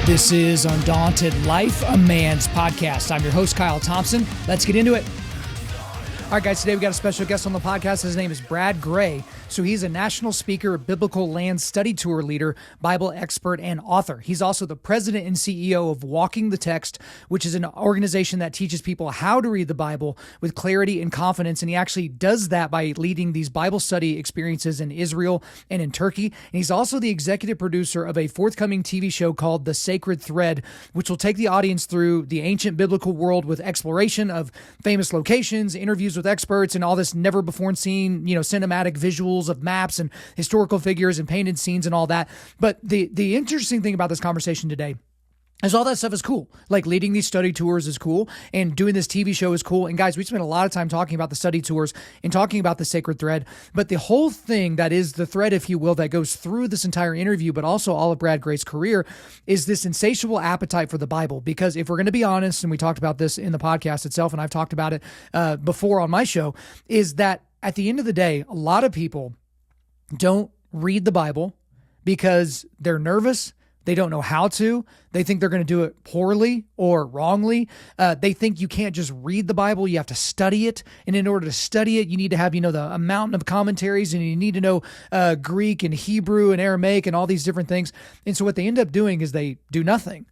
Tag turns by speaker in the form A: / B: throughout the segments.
A: This is Undaunted.Life, a man's podcast. I'm your host, Kyle Thompson. Let's get into it. All right, guys, today we got a special guest on the podcast. His name is Brad Gray. So he's a national speaker, biblical land study tour leader, Bible expert, and author. He's also the president and CEO of Walking the Text, which is an organization that teaches people how to read the Bible with clarity and confidence. And he actually does that by leading these Bible study experiences in Israel and in Turkey. And he's also the executive producer of a forthcoming TV show called The Sacred Thread, which will take the audience through the ancient biblical world with exploration of famous locations, interviews with experts, and all this never before seen, cinematic visuals of maps and historical figures and painted scenes and all that. But the interesting thing about this conversation today is all that stuff is cool. Like leading these study tours is cool, and doing this TV show is cool. And guys, we spent a lot of time talking about the study tours and talking about the sacred thread. But the whole thing that is the thread, if you will, that goes through this entire interview, but also all of Brad Gray's career, is this insatiable appetite for the Bible. Because if we're going to be honest, and we talked about this in the podcast itself, and I've talked about it before on my show, is that at the end of the day, a lot of people don't read the Bible because they're nervous. They don't know how to. They think they're going to do it poorly or wrongly. They think you can't just read the Bible. You have to study it. And in order to study it, you need to have, the mountain of commentaries, and you need to know Greek and Hebrew and Aramaic and all these different things. And so what they end up doing is they do nothing.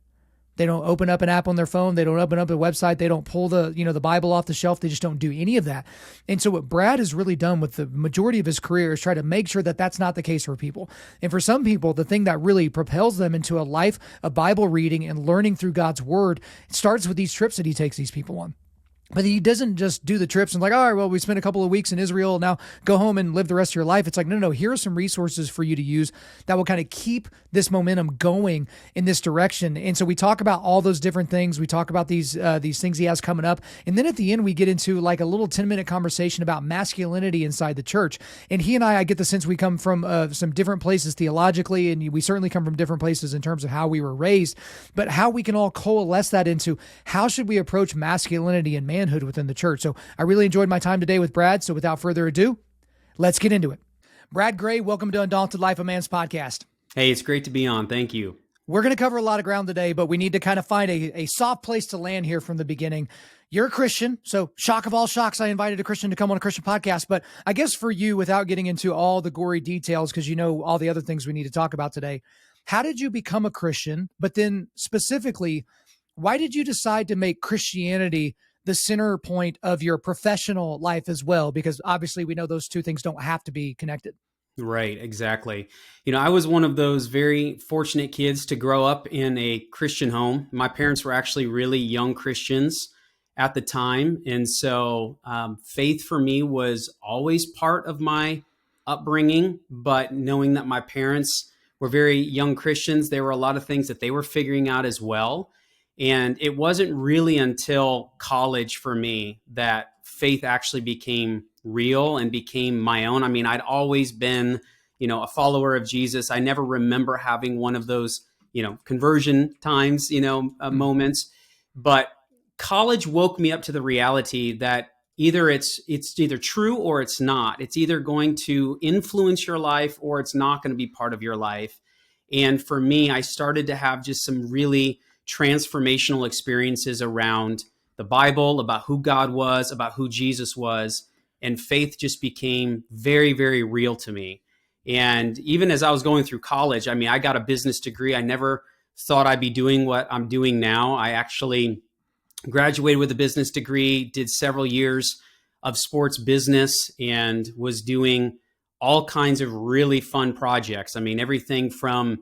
A: They don't open up an app on their phone. They don't open up a website. They don't pull the Bible off the shelf. They just don't do any of that. And so what Brad has really done with the majority of his career is try to make sure that that's not the case for people. And for some people, the thing that really propels them into a life of Bible reading and learning through God's word starts with these trips that he takes these people on. But he doesn't just do the trips and like, all right, well, we spent a couple of weeks in Israel. Now go home and live the rest of your life. It's like, no, here are some resources for you to use that will kind of keep this momentum going in this direction. And so we talk about all those different things. We talk about these things he has coming up. And then at the end, we get into like a little 10-minute conversation about masculinity inside the church. And he and I get the sense we come from some different places theologically, and we certainly come from different places in terms of how we were raised, but how we can all coalesce that into how should we approach masculinity and manhood within the church. So I really enjoyed my time today with Brad. So without further ado, let's get into it. Brad Gray, welcome to Undaunted.Life, a man's podcast.
B: Hey, it's great to be on. Thank you.
A: We're going to cover a lot of ground today, but we need to kind of find a soft place to land here from the beginning. You're a Christian, so shock of all shocks, I invited a Christian to come on a Christian podcast. But I guess for you, without getting into all the gory details, because all the other things we need to talk about today, how did you become a Christian? But then specifically, why did you decide to make Christianity the center point of your professional life as well? Because obviously we know those two things don't have to be connected.
B: Right, exactly. I was one of those very fortunate kids to grow up in a Christian home. My parents were actually really young Christians at the time. And so faith for me was always part of my upbringing, but knowing that my parents were very young Christians, there were a lot of things that they were figuring out as well. And it wasn't really until college for me that faith actually became real and became my own. I mean, I'd always been, a follower of Jesus. I never remember having one of those, conversion times, moments. But college woke me up to the reality that either it's either true or it's not. It's either going to influence your life or it's not going to be part of your life. And for me, I started to have just some really transformational experiences around the Bible, about who God was, about who Jesus was, and faith just became very, very real to me. And even as I was going through college, I got a business degree. I never thought I'd be doing what I'm doing now. I actually graduated with a business degree, did several years of sports business, and was doing all kinds of really fun projects. Everything from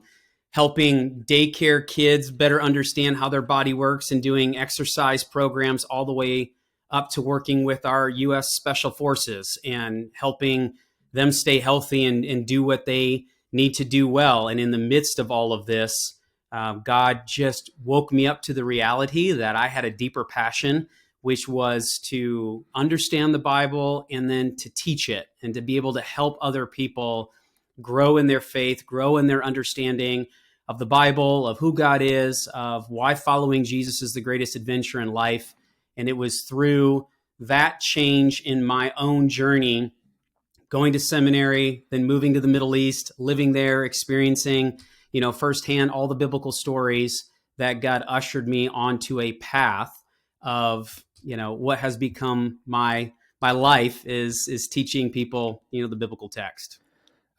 B: helping daycare kids better understand how their body works and doing exercise programs all the way up to working with our U.S. Special Forces and helping them stay healthy and do what they need to do well. And in the midst of all of this, God just woke me up to the reality that I had a deeper passion, which was to understand the Bible and then to teach it and to be able to help other people grow in their faith, grow in their understanding of the Bible, of who God is, of why following Jesus is the greatest adventure in life. And it was through that change in my own journey, going to seminary, then moving to the Middle East, living there, experiencing, firsthand all the biblical stories, that God ushered me onto a path of, what has become my life is teaching people, the biblical text.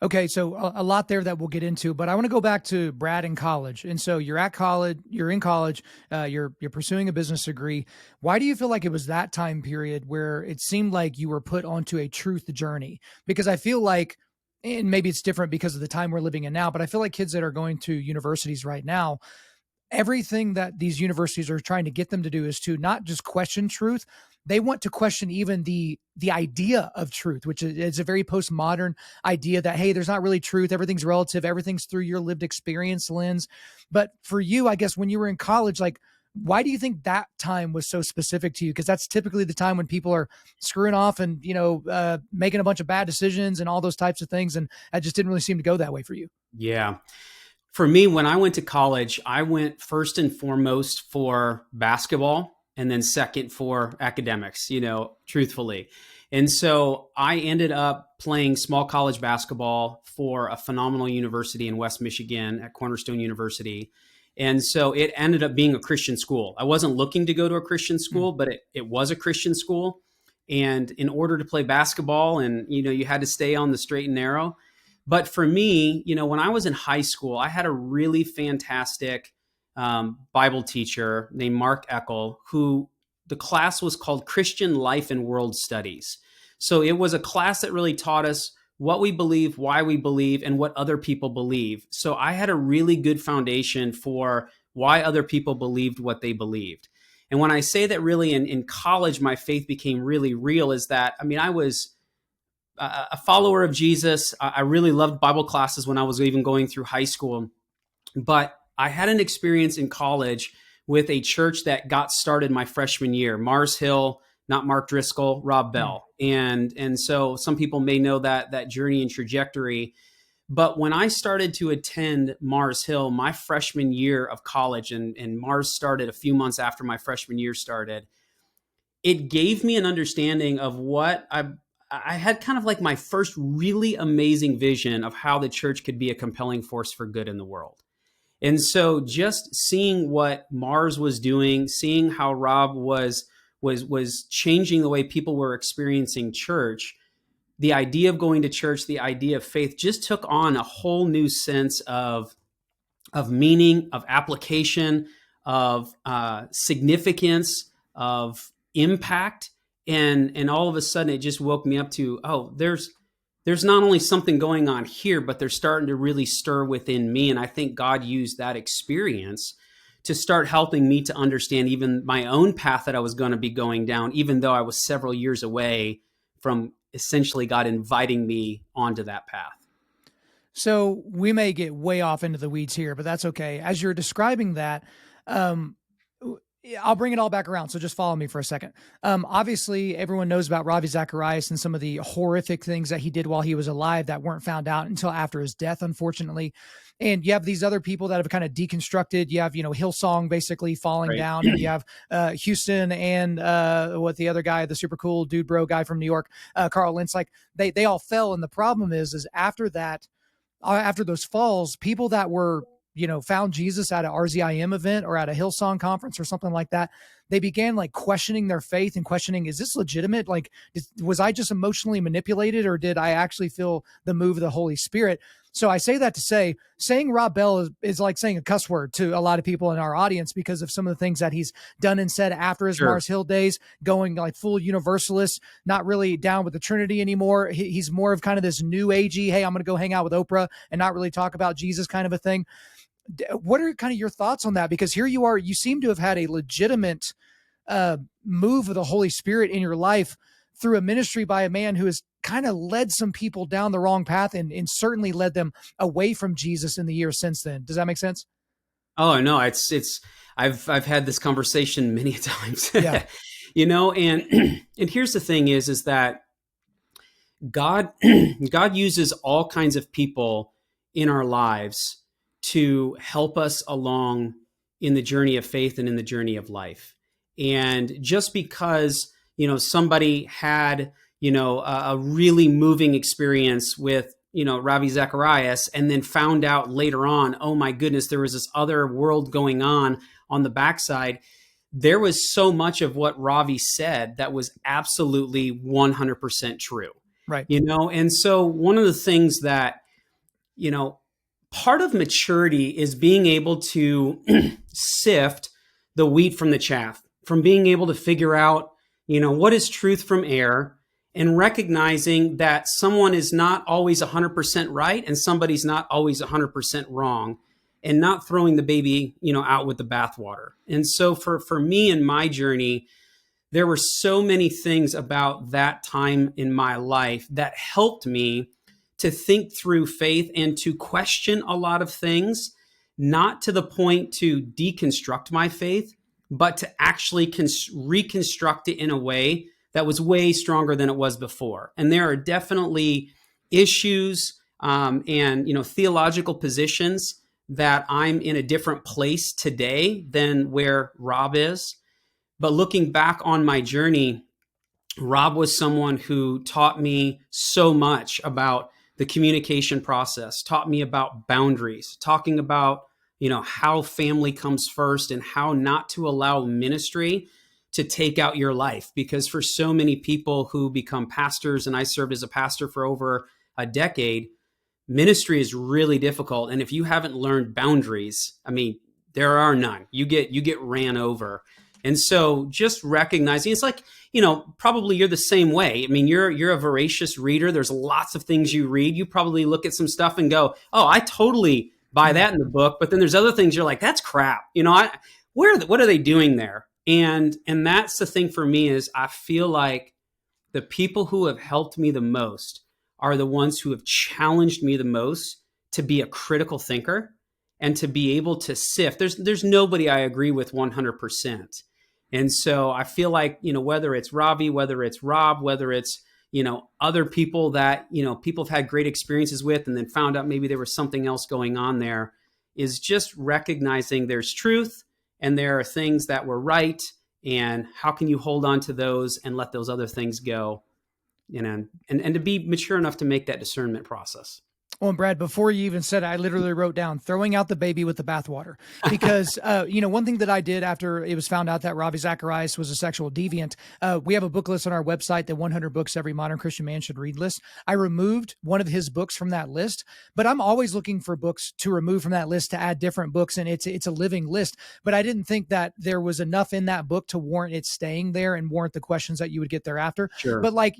A: Okay, so a lot there that we'll get into, but I want to go back to Brad in college. And so you're at college, you're in college, you're pursuing a business degree. Why do you feel like it was that time period where it seemed like you were put onto a truth journey? Because I feel like, and maybe it's different because of the time we're living in now, but I feel like kids that are going to universities right now, everything that these universities are trying to get them to do is to not just question truth. They want to question even the idea of truth, which is a very postmodern idea that, hey, there's not really truth. Everything's relative. Everything's through your lived experience lens. But for you, I guess when you were in college, like, why do you think that time was so specific to you? Because that's typically the time when people are screwing off and, making a bunch of bad decisions and all those types of things. And that just didn't really seem to go that way for you.
B: Yeah. For me, when I went to college, I went first and foremost for basketball and then second for academics, truthfully. And so I ended up playing small college basketball for a phenomenal university in West Michigan at Cornerstone University. And so it ended up being a Christian school. I wasn't looking to go to a Christian school, but it was a Christian school. And in order to play basketball, and, you had to stay on the straight and narrow. But for me, when I was in high school, I had a really fantastic Bible teacher named Mark Eckel, who the class was called Christian Life and World Studies. So it was a class that really taught us what we believe, why we believe, and what other people believe. So I had a really good foundation for why other people believed what they believed. And when I say that really in college, my faith became really real, is that, I was a follower of Jesus. I really loved Bible classes when I was even going through high school. But I had an experience in college with a church that got started my freshman year, Mars Hill, not Mark Driscoll, Rob Bell. And so some people may know that journey and trajectory. But when I started to attend Mars Hill my freshman year of college, and Mars started a few months after my freshman year started, it gave me an understanding of what I had kind of like my first really amazing vision of how the church could be a compelling force for good in the world. And so just seeing what Mars was doing, seeing how Rob was changing the way people were experiencing church, the idea of going to church, the idea of faith just took on a whole new sense of meaning, of application, of significance, of impact. And all of a sudden it just woke me up to, there's not only something going on here, but they're starting to really stir within me. And I think God used that experience to start helping me to understand even my own path that I was going to be going down, even though I was several years away from essentially God inviting me onto that path.
A: So we may get way off into the weeds here, but that's okay. As you're describing that, I'll bring it all back around. So just follow me for a second. Obviously, everyone knows about Ravi Zacharias and some of the horrific things that he did while he was alive that weren't found out until after his death, unfortunately. And you have these other people that have kind of deconstructed. You have, Hillsong basically falling down, and you have Houston and what the other guy, the super cool dude bro guy from New York, Carl Lentz, like they all fell. And the problem is after that, after those falls, people that were, found Jesus at an RZIM event or at a Hillsong conference or something like that, they began like questioning their faith and questioning, is this legitimate? Like, was I just emotionally manipulated, or did I actually feel the move of the Holy Spirit? So I say that to say, saying Rob Bell is like saying a cuss word to a lot of people in our audience because of some of the things that he's done and said after his Mars Hill days, going like full universalist, not really down with the Trinity anymore. He's more of kind of this new agey, hey, I'm going to go hang out with Oprah and not really talk about Jesus kind of a thing. What are kind of your thoughts on that? Because here you are, you seem to have had a legitimate move of the Holy Spirit in your life through a ministry by a man who has kind of led some people down the wrong path and certainly led them away from Jesus in the years since then. Does that make sense?
B: Oh no, I've had this conversation many times,
A: Yeah.
B: and here's the thing is that God, God uses all kinds of people in our lives to help us along in the journey of faith and in the journey of life. And just because, somebody had, a really moving experience with, Ravi Zacharias, and then found out later on, oh my goodness, there was this other world going on the backside. There was so much of what Ravi said that was absolutely 100% true.
A: Right.
B: And so one of the things that, you know, part of maturity is being able to sift the wheat from the chaff, from being able to figure out, what is truth from error, and recognizing that someone is not always 100% right and somebody's not always 100% wrong, and not throwing the baby, out with the bathwater. And so for me in my journey, there were so many things about that time in my life that helped me to think through faith and to question a lot of things, not to the point to deconstruct my faith, but to actually reconstruct it in a way that was way stronger than it was before. And there are definitely issues and theological positions that I'm in a different place today than where Rob is. But looking back on my journey, Rob was someone who taught me so much about the communication process, taught me about boundaries, talking about, how family comes first and how not to allow ministry to take out your life. Because for so many people who become pastors, and I served as a pastor for over a decade, ministry is really difficult. And if you haven't learned boundaries, I mean, there are none. You get ran over. And so just recognizing, it's like, probably you're the same way. I mean, you're a voracious reader. There's lots of things you read. You probably look at some stuff and go, oh, I totally buy that in the book. But then there's other things you're like, that's crap. What are they doing there? And that's the thing for me, is I feel like the people who have helped me the most are the ones who have challenged me the most to be a critical thinker and to be able to sift. There's nobody I agree with 100%. And so I feel like, whether it's Ravi, whether it's Rob, whether it's, other people that, people have had great experiences with and then found out maybe there was something else going on there, is just recognizing there's truth and there are things that were right. And how can you hold on to those and let those other things go, and to be mature enough to make that discernment process.
A: Well, and Brad, before you even said it, I literally wrote down throwing out the baby with the bathwater, because, one thing that I did after it was found out that Ravi Zacharias was a sexual deviant, we have a book list on our website, the 100 books every modern Christian man should read list. I removed one of his books from that list, but I'm always looking for books to remove from that list to add different books. And it's a living list, but I didn't think that there was enough in that book to warrant it staying there and warrant the questions that you would get thereafter.
B: Sure.
A: But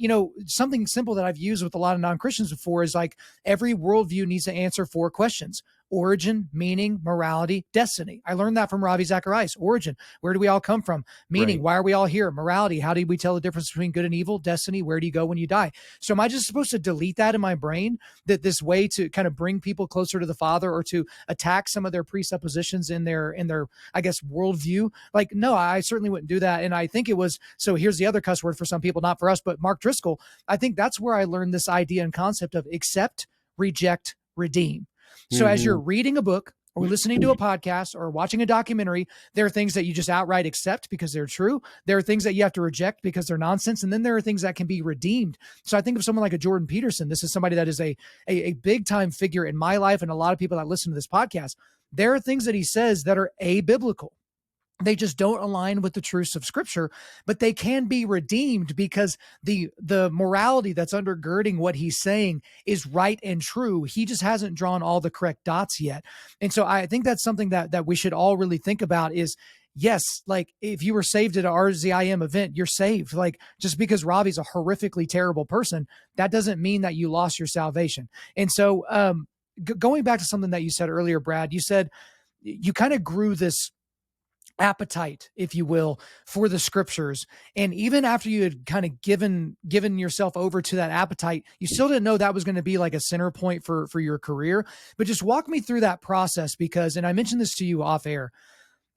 A: something simple that I've used with a lot of non-Christians before is like, every worldview needs to answer 4 questions: origin, meaning, morality, destiny. I learned that from Ravi Zacharias. Origin, where do we all come from? Meaning,
B: Right.
A: why are we all here? Morality, how do we tell the difference between good and evil? Destiny, where do you go when you die? So am I just supposed to delete that in my brain, that this way to kind of bring people closer to the Father, or to attack some of their presuppositions in their, I guess, worldview? Like, no, I certainly wouldn't do that. And I think it was, so here's the other cuss word for some people, not for us, but Mark Driscoll. I think that's where I learned this idea and concept of accept, reject, redeem. So as you're reading a book or listening to a podcast or watching a documentary, there are things that you just outright accept because they're true. There are things that you have to reject because they're nonsense. And then there are things that can be redeemed. So I think of someone like a Jordan Peterson. This is somebody that is a big time figure in my life and a lot of people that listen to this podcast. There are things that he says that are abiblical. They just don't align with the truths of Scripture, but they can be redeemed because the morality that's undergirding what he's saying is right and true. He just hasn't drawn all the correct dots yet. And so I think that's something that we should all really think about is, yes, like if you were saved at an RZIM event, you're saved. Like, just because Robbie's a horrifically terrible person, that doesn't mean that you lost your salvation. And so going back to something that you said earlier, Brad, you said you kind of grew this appetite, if you will, for the Scriptures. And even after you had kind of given yourself over to that appetite, you still didn't know that was going to be like a center point for your career. But just walk me through that process, because, and I mentioned this to you off air,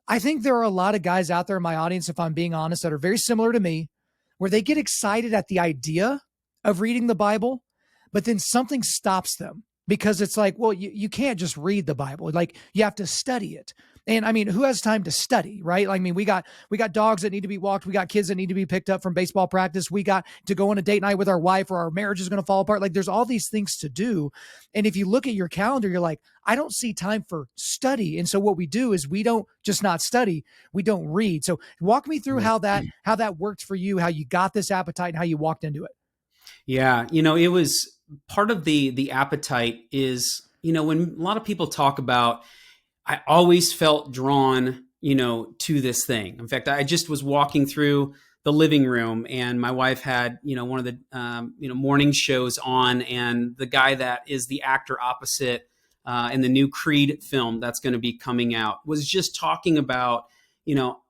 A: I think there are a lot of guys out there in my audience, if I'm being honest, that are very similar to me, where they get excited at the idea of reading the Bible, but then something stops them because it's like, well, you can't just read the Bible. Like you have to study it. And I mean, who has time to study, right? Like, I mean, we got dogs that need to be walked. We got kids that need to be picked up from baseball practice. We got to go on a date night with our wife, or our marriage is going to fall apart. Like there's all these things to do. And if you look at your calendar, you're like, I don't see time for study. And so what we do is we don't just not study, we don't read. So walk me through how that worked for you, how you got this appetite and how you walked into it.
B: Yeah, it was part of the appetite is, when a lot of people talk about, I always felt drawn, to this thing. In fact, I just was walking through the living room and my wife had, one of the, morning shows on, and the guy that is the actor opposite in the new Creed film that's going to be coming out was just talking about,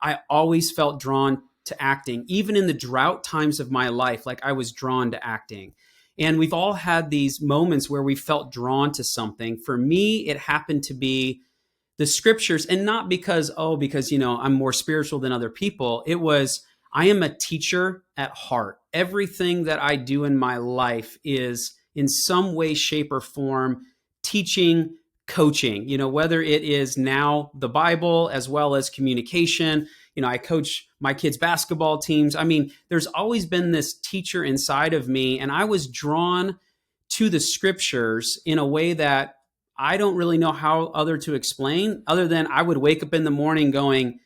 B: I always felt drawn to acting, even in the drought times of my life. Like I was drawn to acting. And we've all had these moments where we felt drawn to something. For me, it happened to be the scriptures, and not because I'm more spiritual than other people. It was, I am a teacher at heart. Everything that I do in my life is in some way, shape, or form teaching, coaching, whether it is now the Bible as well as communication. I coach my kids' basketball teams. I mean, there's always been this teacher inside of me, and I was drawn to the scriptures in a way that I don't really know how other to explain, other than I would wake up in the morning going,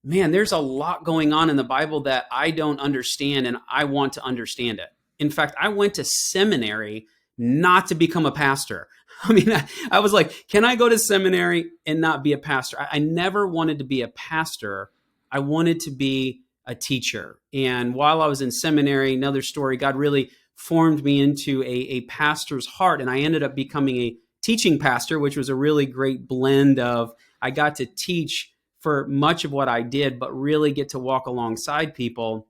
B: man, there's a lot going on in the Bible that I don't understand, and I want to understand it. In fact, I went to seminary not to become a pastor. I mean, I was like, can I go to seminary and not be a pastor? I never wanted to be a pastor. I wanted to be a teacher. And while I was in seminary, another story, God really formed me into a pastor's heart. And I ended up becoming a teaching pastor, which was a really great blend of, I got to teach for much of what I did, but really get to walk alongside people.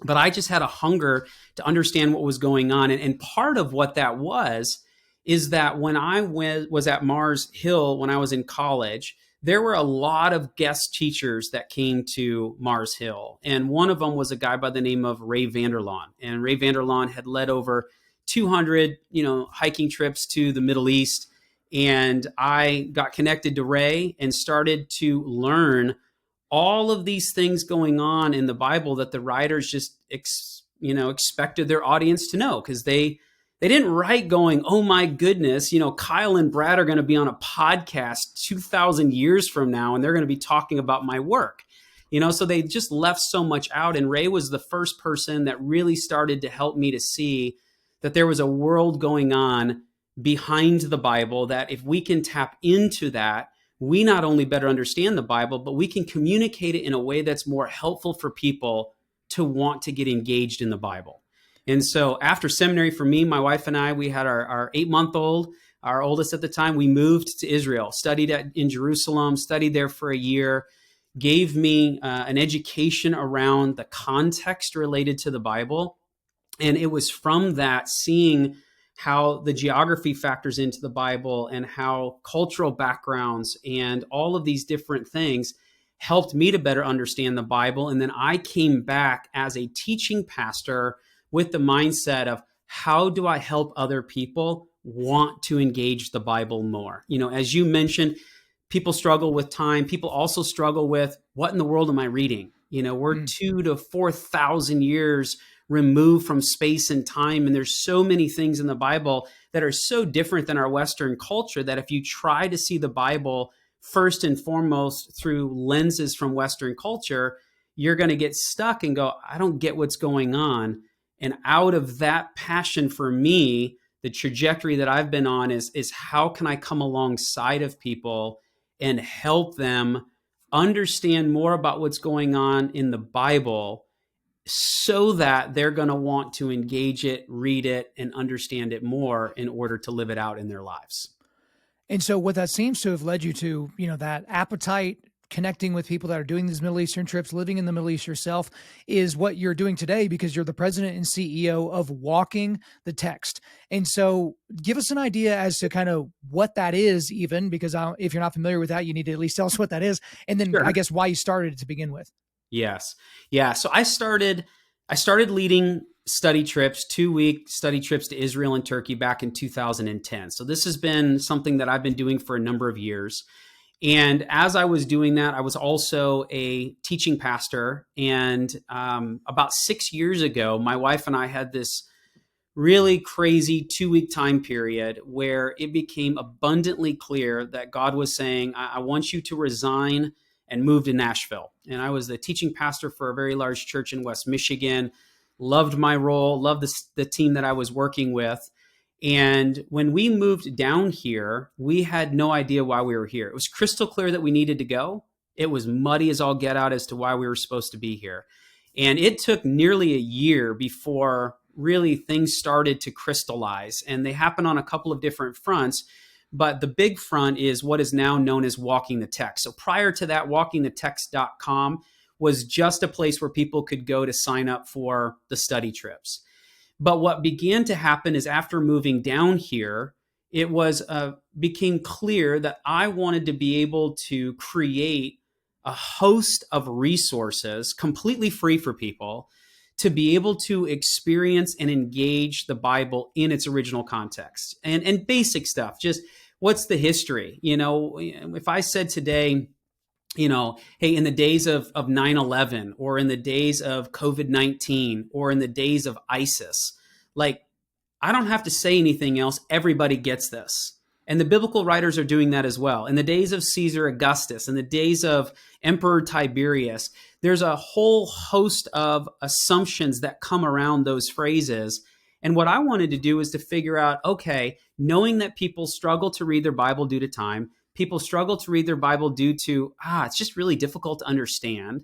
B: But I just had a hunger to understand what was going on. And part of what that was is that when I was at Mars Hill, when I was in college, there were a lot of guest teachers that came to Mars Hill. And one of them was a guy by the name of Ray Vanderlaan. And Ray Vanderlaan had led over 200, hiking trips to the Middle East. And I got connected to Ray and started to learn all of these things going on in the Bible that the writers just, expected their audience to know, because they didn't write going, oh my goodness, Kyle and Brad are going to be on a podcast 2,000 years from now, and they're going to be talking about my work. So they just left so much out. And Ray was the first person that really started to help me to see that there was a world going on behind the Bible, that if we can tap into that, we not only better understand the Bible, but we can communicate it in a way that's more helpful for people to want to get engaged in the Bible. And so after seminary, for me, my wife and I, we had our 8-month-old, our oldest at the time. We moved to Israel, studied in Jerusalem, studied there for a year, gave me an education around the context related to the Bible. And it was from that, seeing how the geography factors into the Bible and how cultural backgrounds and all of these different things helped me to better understand the Bible. And then I came back as a teaching pastor with the mindset of, how do I help other people want to engage the Bible more? As you mentioned, people struggle with time. People also struggle with, what in the world am I reading? We're 2,000 to 4,000 years removed from space and time. And there's so many things in the Bible that are so different than our Western culture, that if you try to see the Bible first and foremost through lenses from Western culture, you're going to get stuck and go, I don't get what's going on. And out of that passion for me, the trajectory that I've been on is how can I come alongside of people and help them understand more about what's going on in the Bible, so that they're going to want to engage it, read it, and understand it more in order to live it out in their lives.
A: And so what that seems to have led you to, that appetite, connecting with people that are doing these Middle Eastern trips, living in the Middle East yourself, is what you're doing today, because you're the president and CEO of Walking the Text. And so give us an idea as to kind of what that is, even, because if you're not familiar with that, you need to at least tell us what that is. And then I guess why you started it to begin with.
B: Yes. Yeah. So I started leading study trips, 2-week study trips to Israel and Turkey back in 2010. So this has been something that I've been doing for a number of years. And as I was doing that, I was also a teaching pastor. And about 6 years ago, my wife and I had this really crazy 2-week time period where it became abundantly clear that God was saying, I want you to resign and move to Nashville. And I was the teaching pastor for a very large church in West Michigan, loved my role, loved the team that I was working with. And when we moved down here, we had no idea why we were here. It was crystal clear that we needed to go. It was muddy as all get out as to why we were supposed to be here. And it took nearly a year before really things started to crystallize. And they happen on a couple of different fronts. But the big front is what is now known as Walking the Text. So prior to that, walkingthetext.com was just a place where people could go to sign up for the study trips. But what began to happen is after moving down here, it was became clear that I wanted to be able to create a host of resources completely free for people to be able to experience and engage the Bible in its original context and basic stuff. Just what's the history? You know, if I said today, you know, hey, in the days of 9/11 or in the days of COVID-19 or in the days of ISIS, like I don't have to say anything else. Everybody gets this. And the biblical writers are doing that as well. In the days of Caesar Augustus, in the days of Emperor Tiberius, there's a whole host of assumptions that come around those phrases. And what I wanted to do is to figure out, okay, knowing that people struggle to read their Bible due to time, people struggle to read their Bible due to, it's just really difficult to understand.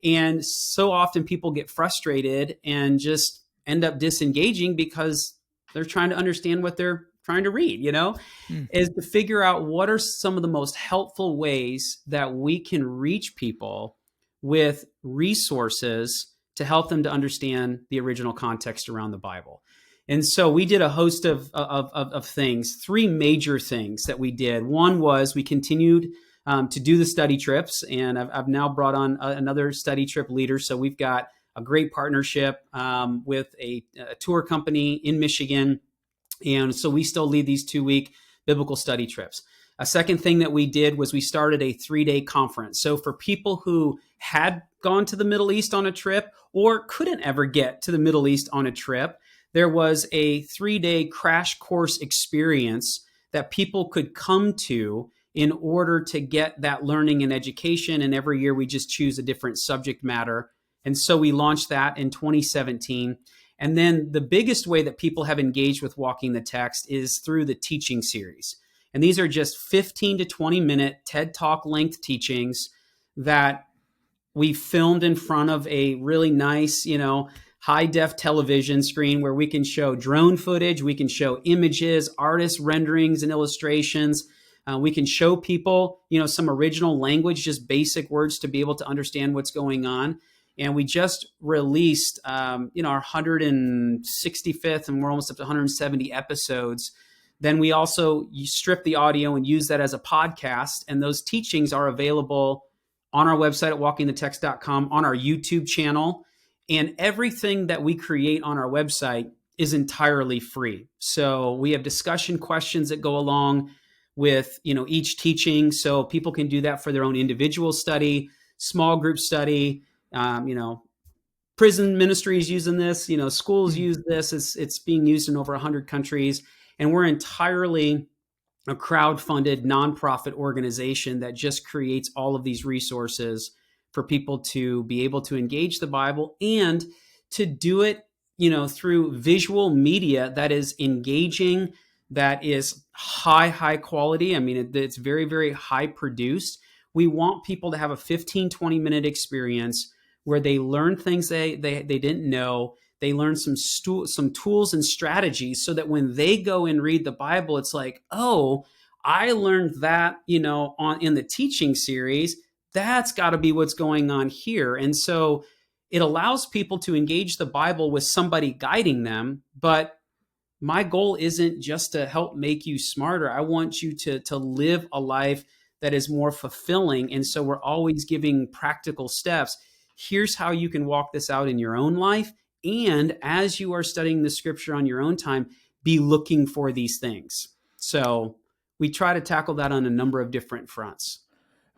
B: And so often people get frustrated and just end up disengaging because they're trying to understand what they're trying to read, is to figure out what are some of the most helpful ways that we can reach people with resources to help them to understand the original context around the Bible. And so we did a host of things, 3 major things that we did. One was we continued to do the study trips, and I've now brought on another study trip leader. So we've got a great partnership with a tour company in Michigan. And so we still lead these 2-week biblical study trips. A second thing that we did was we started a 3-day conference. So for people who had gone to the Middle East on a trip or couldn't ever get to the Middle East on a trip, there was a 3-day crash course experience that people could come to in order to get that learning and education. And every year we just choose a different subject matter. And so we launched that in 2017. And then the biggest way that people have engaged with Walking the Text is through the teaching series. And these are just 15 to 20 minute TED Talk length teachings that we filmed in front of a really nice, high def television screen where we can show drone footage, we can show images, artist renderings and illustrations. We can show people, some original language, just basic words to be able to understand what's going on. And we just released, our 165th, and we're almost up to 170 episodes. Then we also strip the audio and use that as a podcast. And those teachings are available on our website at walkingthetext.com, on our YouTube channel. And everything that we create on our website is entirely free. So we have discussion questions that go along with, each teaching. So people can do that for their own individual study, small group study. Prison ministries using this, schools use this. It's being used in over 100 countries. And we're entirely a crowd-funded nonprofit organization that just creates all of these resources for people to be able to engage the Bible and to do it, through visual media that is engaging, that is high quality. I mean, it's very, very high produced. We want people to have a 15, 20-minute experience where they learn things they didn't know. They learn some tools and strategies so that when they go and read the Bible, it's like, oh, I learned that, in the teaching series. That's got to be what's going on here. And so it allows people to engage the Bible with somebody guiding them. But my goal isn't just to help make you smarter. I want you to live a life that is more fulfilling. And so we're always giving practical steps. Here's how you can walk this out in your own life And as you are studying the scripture on your own time, be looking for these things. So we try to tackle that on a number of different fronts.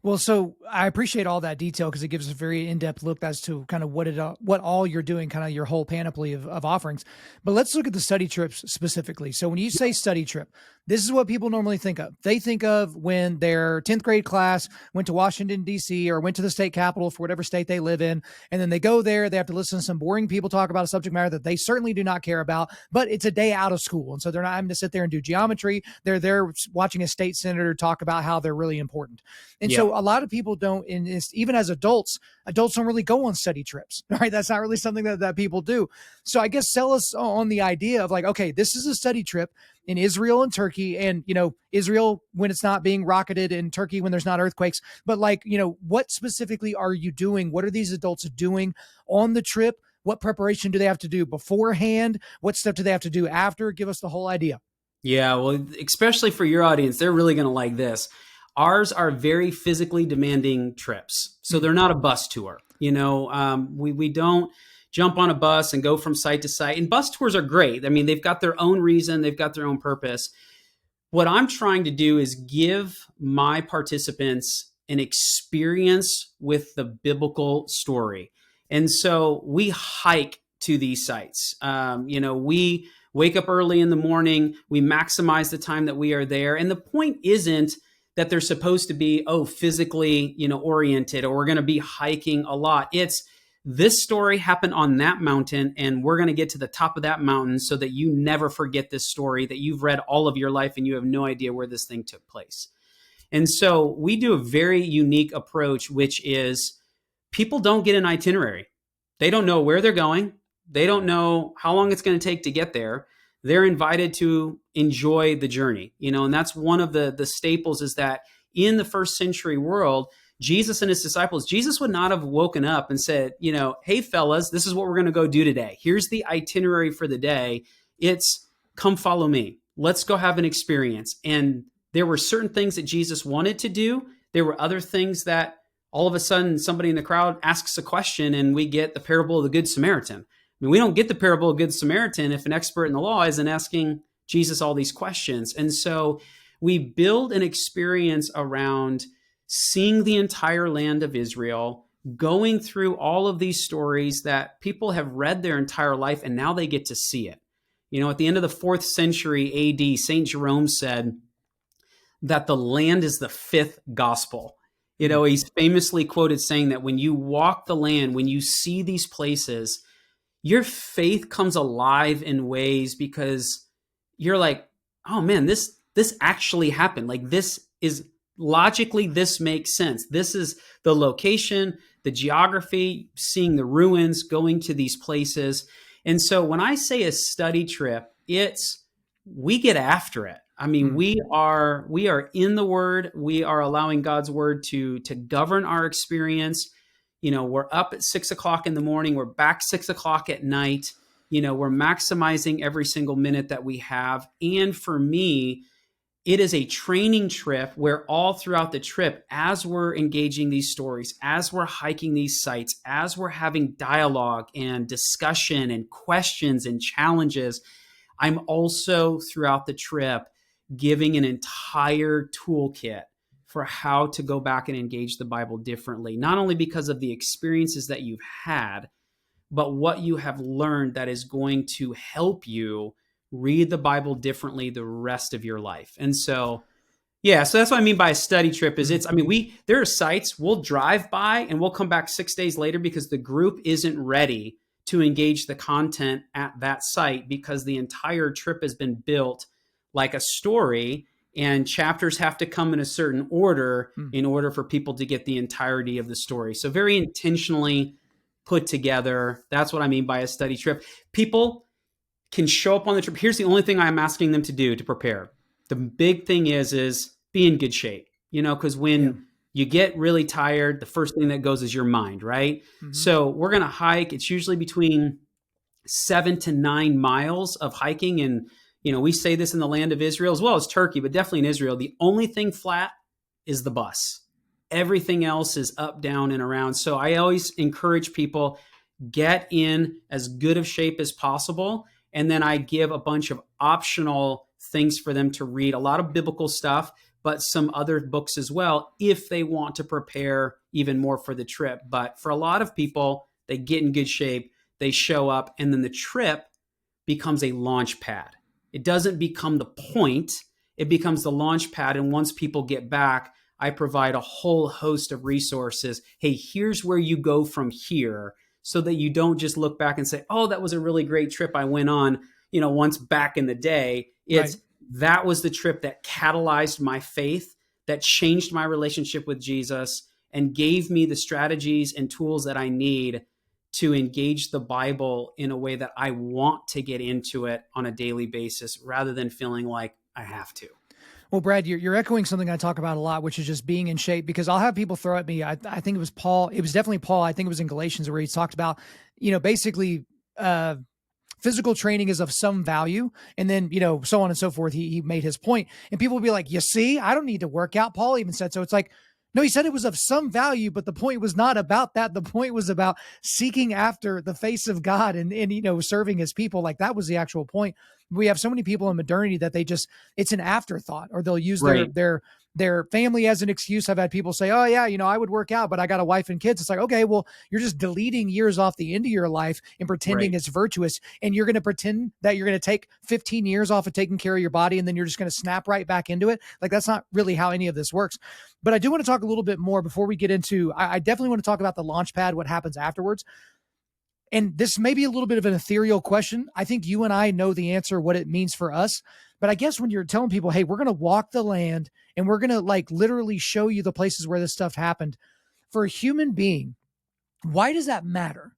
A: Well, so I appreciate all that detail because it gives us a very in-depth look as to kind of what all you're doing, kind of your whole panoply of offerings. But let's look at the study trips specifically. So when you say study trip, this is what people normally think of. They think of when their 10th grade class went to Washington, D.C. or went to the state capitol for whatever state they live in. And then they go there, they have to listen to some boring people talk about a subject matter that they certainly do not care about, but it's a day out of school. And so they're not having to sit there and do geometry. They're there watching a state senator talk about how they're really important. And so a lot of people don't, and even as adults don't really go on study trips, right? That's not really something that people do. So I guess sell us on the idea of like, okay, this is a study trip in Israel and Turkey, and, Israel when it's not being rocketed, and Turkey when there's not earthquakes. But like, what specifically are you doing? What are these adults doing on the trip? What preparation do they have to do beforehand? What stuff do they have to do after? Give us the whole idea.
B: Yeah, well, especially for your audience, they're really going to like this. Ours are very physically demanding trips. So they're not a bus tour. We don't jump on a bus and go from site to site. And bus tours are great. I mean, they've got their own reason. They've got their own purpose. What I'm trying to do is give my participants an experience with the biblical story. And so we hike to these sites. We wake up early in the morning. We maximize the time that we are there. And the point isn't that they're supposed to be, physically, oriented, or we're going to be hiking a lot. It's this story happened on that mountain, and we're going to get to the top of that mountain so that you never forget this story that you've read all of your life and you have no idea where this thing took place. And so we do a very unique approach, which is people don't get an itinerary. They don't know where they're going. They don't know how long it's going to take to get there. They're invited to enjoy the journey, and that's one of the staples, is that in the first century world, Jesus and his disciples, Jesus would not have woken up and said, hey, fellas, this is what we're going to go do today. Here's the itinerary for the day. It's come follow me. Let's go have an experience. And there were certain things that Jesus wanted to do. There were other things that all of a sudden somebody in the crowd asks a question and we get the parable of the Good Samaritan. I mean, we don't get the parable of Good Samaritan if an expert in the law isn't asking Jesus all these questions. And so we build an experience around seeing the entire land of Israel, going through all of these stories that people have read their entire life, and now they get to see it. At the end of the 4th century AD, St. Jerome said that the land is the 5th gospel. He's famously quoted saying that when you walk the land, when you see these places, your faith comes alive in ways because you're like, oh man, this actually happened. Like this makes sense. This is the location, the geography, seeing the ruins, going to these places. And so when I say a study trip, we get after it. I mean, we are in the Word. We are allowing God's Word to govern our experience. We're up at 6 o'clock in the morning. We're back 6 o'clock at night. We're maximizing every single minute that we have. And for me, it is a training trip where all throughout the trip, as we're engaging these stories, as we're hiking these sites, as we're having dialogue and discussion and questions and challenges, I'm also throughout the trip giving an entire toolkit for how to go back and engage the Bible differently, not only because of the experiences that you've had, but what you have learned that is going to help you read the Bible differently the rest of your life. And so, so that's what I mean by a study trip is there are sites we'll drive by and we'll come back 6 days later because the group isn't ready to engage the content at that site because the entire trip has been built like a story and chapters have to come in a certain order in order for people to get the entirety of the story. So very intentionally put together. That's what I mean by a study trip. People can show up on the trip. Here's the only thing I'm asking them to do to prepare. The big thing is be in good shape, because when you get really tired, the first thing that goes is your mind, right? So we're going to hike. It's usually between 7 to 9 miles of hiking. And, we say this in the land of Israel as well as Turkey, but definitely in Israel, the only thing flat is the bus. Everything else is up, down, and around. So I always encourage people, get in as good of shape as possible. And then I give a bunch of optional things for them to read, a lot of biblical stuff, but some other books as well, if they want to prepare even more for the trip. But for a lot of people, they get in good shape, they show up, and then the trip becomes a launch pad. It doesn't become the point, it becomes the launch pad. And once people get back, I provide a whole host of resources. Hey, here's where you go from here, so that you don't just look back and say, oh, that was a really great trip I went on, once back in the day. It's
A: Right.
B: that was the trip that catalyzed my faith, that changed my relationship with Jesus, and gave me the strategies and tools that I need to engage the Bible in a way that I want to get into it on a daily basis, rather than feeling like I have to.
A: Well, Brad, you're echoing something I talk about a lot, which is just being in shape, because I'll have people throw at me. I think it was Paul. It was definitely Paul. I think it was in Galatians where he talked about, basically, physical training is of some value. And then, so on and so forth. He made his point, and people will be like, you see, I don't need to work out. Paul even said so. It's like, no, he said it was of some value, but the point was not about that. The point was about seeking after the face of God and serving his people. Like, that was the actual point. We have so many people in modernity that it's an afterthought, or they'll use
B: Right.
A: their family as an excuse. I've had people say, oh yeah, I would work out, but I got a wife and kids. It's like, okay, well, you're just deleting years off the end of your life and pretending
B: Right.
A: it's virtuous. And you're going to pretend that you're going to take 15 years off of taking care of your body, and then you're just going to snap right back into it. Like, that's not really how any of this works. But I do want to talk a little bit more before we get into, I definitely want to talk about the launch pad, what happens afterwards. And this may be a little bit of an ethereal question. I think you and I know the answer, what it means for us. But I guess when you're telling people, hey, we're going to walk the land and we're going to literally show you the places where this stuff happened, for a human being, why does that matter?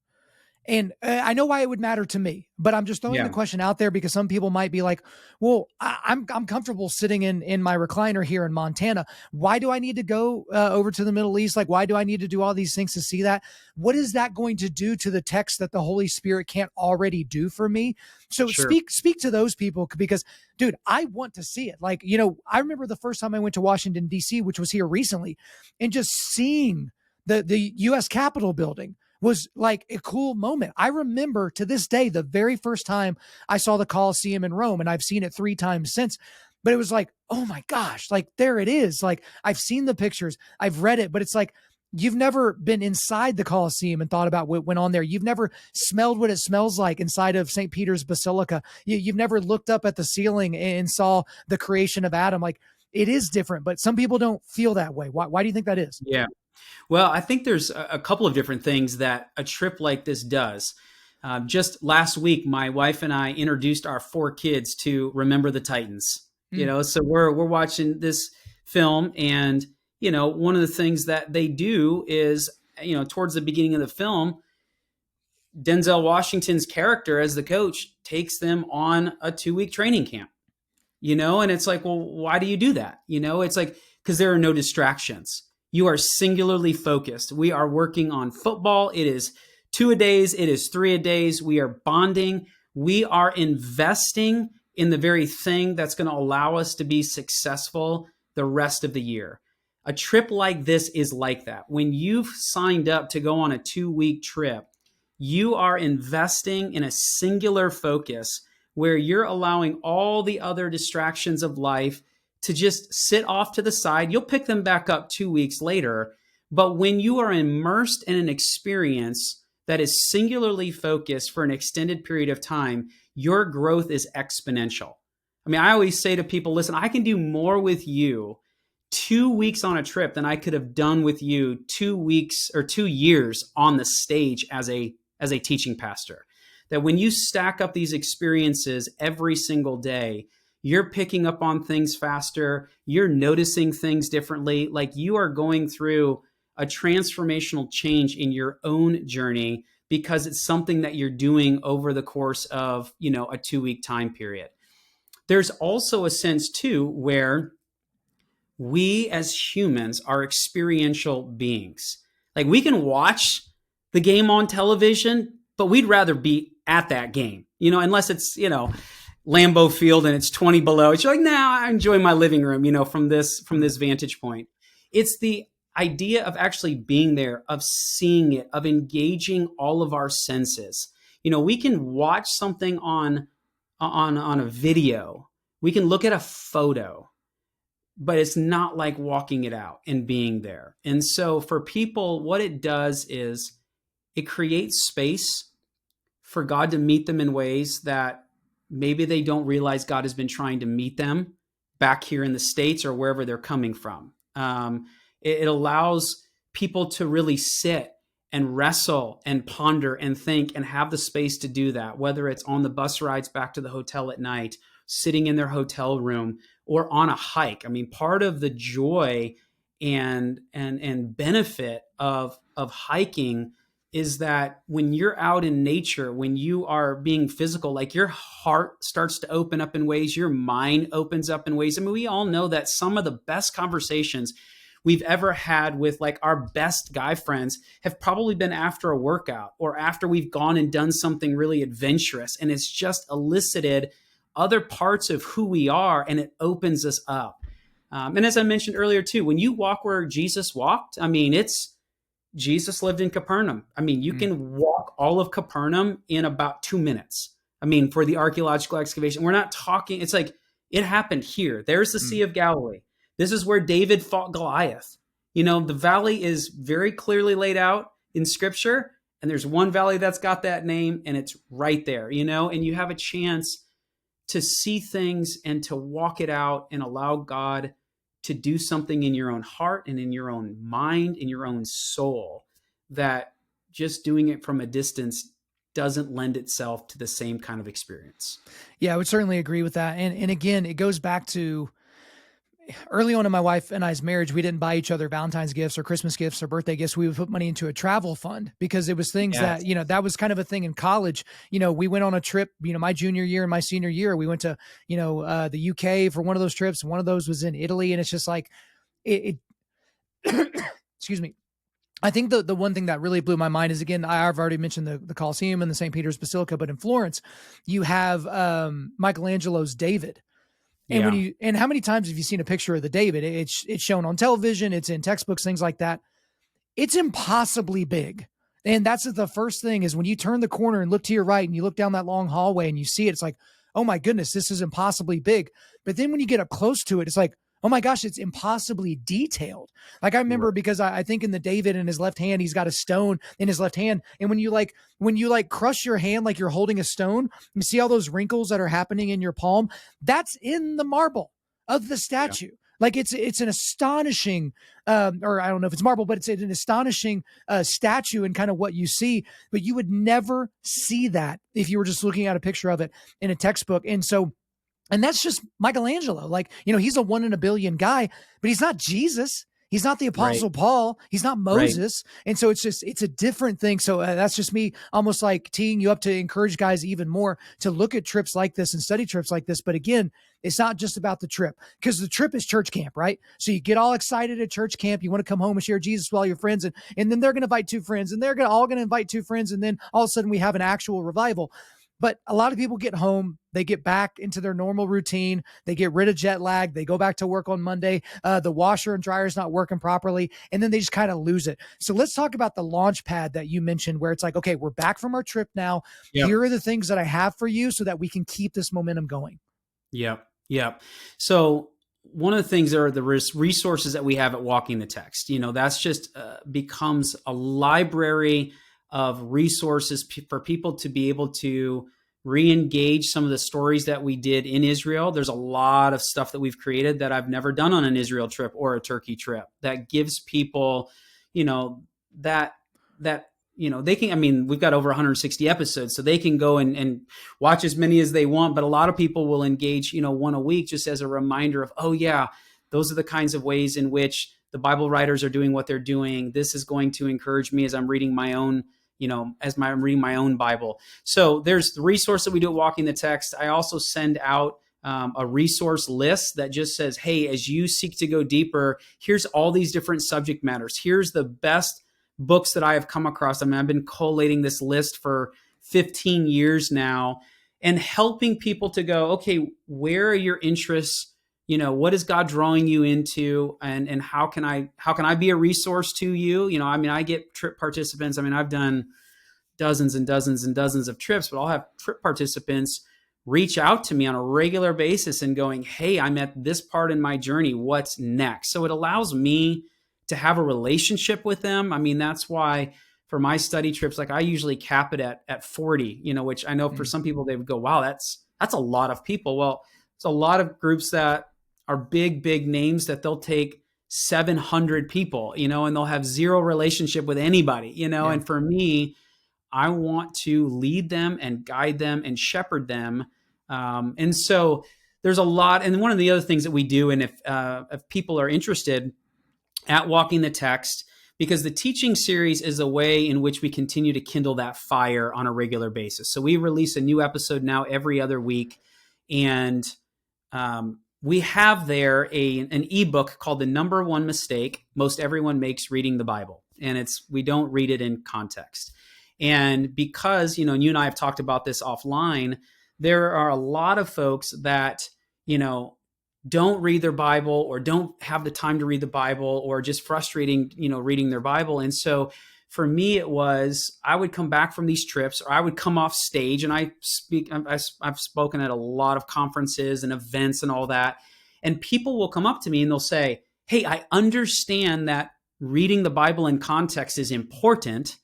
A: And I know why it would matter to me, but I'm just throwing the question out there because some people might be like, well, I'm comfortable sitting in my recliner here in Montana. Why do I need to go over to the Middle East? Like, why do I need to do all these things to see that? What is that going to do to the text that the Holy Spirit can't already do for me? So
B: Sure.
A: speak to those people, because, dude, I want to see it. Like, I remember the first time I went to Washington, D.C., which was here recently, and just seeing the U.S. Capitol building was like a cool moment. I remember to this day, the very first time I saw the Colosseum in Rome, and I've seen it 3 times since, but it was like, oh my gosh, like, there it is. Like, I've seen the pictures, I've read it, but it's like, you've never been inside the Colosseum and thought about what went on there. You've never smelled what it smells like inside of St. Peter's Basilica. You've never looked up at the ceiling and saw the creation of Adam. Like, it is different, but some people don't feel that way. Why do you think that is?
B: Yeah. Well, I think there's a couple of different things that a trip like this does. Just last week, my wife and I introduced our 4 kids to Remember the Titans. So we're watching this film, and one of the things that they do is, towards the beginning of the film, Denzel Washington's character as the coach takes them on a 2-week training camp. And it's like, well, why do you do that? It's like, because there are no distractions. You are singularly focused. We are working on football. It is 2-a-days. It is 3-a-days. We are bonding. We are investing in the very thing that's going to allow us to be successful the rest of the year. A trip like this is like that. When you've signed up to go on a 2-week trip, you are investing in a singular focus where you're allowing all the other distractions of life to just sit off to the side. You'll pick them back up 2 weeks later. But when you are immersed in an experience that is singularly focused for an extended period of time, your growth is exponential. I mean, I always say to people, listen, I can do more with you 2 weeks on a trip than I could have done with you 2 weeks or 2 years on the stage as a teaching pastor. That when you stack up these experiences every single day, you're picking up on things faster. You're noticing things differently. Like, you are going through a transformational change in your own journey because it's something that you're doing over the course of, a 2-week time period. There's also a sense too where we as humans are experiential beings. Like, we can watch the game on television, but we'd rather be at that game, unless it's, Lambeau Field and it's 20 below. It's like, nah, I enjoy my living room, from this vantage point. It's the idea of actually being there, of seeing it, of engaging all of our senses. We can watch something on a video. We can look at a photo, but it's not like walking it out and being there. And so for people, what it does is it creates space for God to meet them in ways that maybe they don't realize God has been trying to meet them back here in the States or wherever they're coming from. It allows people to really sit and wrestle and ponder and think and have the space to do that, whether it's on the bus rides back to the hotel at night, sitting in their hotel room, or on a hike. I mean, part of the joy and benefit of hiking is that when you're out in nature, when you are being physical, like your heart starts to open up in ways, your mind opens up in ways. I mean, we all know that some of the best conversations we've ever had with like our best guy friends have probably been after a workout or after we've gone and done something really adventurous. And it's just elicited other parts of who we are, and it opens us up. And as I mentioned earlier too, when you walk where Jesus walked, I mean, Jesus lived in Capernaum. I mean, you can walk all of Capernaum in about 2 minutes. I mean, for the archaeological excavation, we're not talking, it's like it happened here. There's the Sea of Galilee. This is where David fought Goliath. The valley is very clearly laid out in scripture, and there's one valley that's got that name, and it's right there, and you have a chance to see things and to walk it out and allow God to do something in your own heart and in your own mind, in your own soul, that just doing it from a distance doesn't lend itself to the same kind of experience.
A: Yeah, I would certainly agree with that. And again, it goes back to early on in my wife and I's marriage, we didn't buy each other Valentine's gifts or Christmas gifts or birthday gifts. We would put money into a travel fund because it was things that, that was kind of a thing in college. We went on a trip, my junior year and my senior year, we went to, the UK for one of those trips. One of those was in Italy. And it's just like, it excuse me. I think the one thing that really blew my mind is, again, I've already mentioned the Colosseum and the St. Peter's Basilica, but in Florence, you have Michelangelo's David. And and how many times have you seen a picture of the David? It's shown on television, it's in textbooks, things like that. It's impossibly big. And that's the first thing is when you turn the corner and look to your right and you look down that long hallway and you see it, it's like, oh my goodness, this is impossibly big. But then when you get up close to it, it's like, oh my gosh, it's impossibly detailed. Like I remember because I think in the David in his left hand, he's got a stone in his left hand. And when you crush your hand, like you're holding a stone, you see all those wrinkles that are happening in your palm. That's in the marble of the statue. Yeah. Like it's an astonishing, or I don't know if it's marble, but it's an astonishing statue and kind of what you see, but you would never see that if you were just looking at a picture of it in a textbook. And that's just Michelangelo. Like, he's a 1 in a billion guy, but he's not Jesus. He's not the Apostle Paul. He's not Moses. Right. And so it's a different thing. So that's just me almost like teeing you up to encourage guys even more to look at trips like this and study trips like this. But again, it's not just about the trip, because the trip is church camp, right? So you get all excited at church camp. You want to come home and share Jesus with all your friends. And then they're going to invite 2 friends and they're all going to invite 2 friends. And then all of a sudden we have an actual revival. But a lot of people get home, they get back into their normal routine, they get rid of jet lag, they go back to work on Monday, the washer and dryer is not working properly, and then they just kind of lose it. So let's talk about the launch pad that you mentioned, where it's like, okay, we're back from our trip now. Yep. Here are the things that I have for you so that we can keep this momentum going.
B: Yep. So one of the things are the resources that we have at Walking the Text. That's just becomes a library of resources for people to be able to re-engage some of the stories that we did in Israel. There's a lot of stuff that we've created that I've never done on an Israel trip or a Turkey trip that gives people, that they can, we've got over 160 episodes, so they can go and watch as many as they want. But a lot of people will engage, one a week just as a reminder of, oh yeah, those are the kinds of ways in which the Bible writers are doing what they're doing. This is going to encourage me as I'm reading my own I'm reading my own Bible. So there's the resource that we do at Walking the Text. I also send out a resource list that just says, hey, as you seek to go deeper, here's all these different subject matters. Here's the best books that I have come across. I've been collating this list for 15 years now and helping people to go, okay, where are your interests what is God drawing you into, and how can I be a resource to you? I mean, I get trip participants. I mean, I've done dozens and dozens and dozens of trips, but I'll have trip participants reach out to me on a regular basis and going, hey, I'm at this part in my journey. What's next? So it allows me to have a relationship with them. I mean, that's why for my study trips, like I usually cap it at 40, which I know for some people they would go, wow, that's a lot of people. Well, it's a lot of groups that are big names that they'll take 700 people, and they'll have zero relationship with anybody,
A: Yeah.
B: and for me, I want to lead them and guide them and shepherd them. And so there's a lot. And one of the other things that we do, and if people are interested at Walking the Text, because the teaching series is a way in which we continue to kindle that fire on a regular basis. So we release a new episode now every other week. And we have there an ebook called The Number One Mistake Most Everyone Makes Reading the Bible. And we don't read it in context. And because, and you and I have talked about this offline, there are a lot of folks that, don't read their Bible or don't have the time to read the Bible or just frustrating, reading their Bible. And so for me, I would come back from these trips or I would come off stage and I've spoken at a lot of conferences and events and all that. And people will come up to me and they'll say, hey, I understand that reading the Bible in context is important.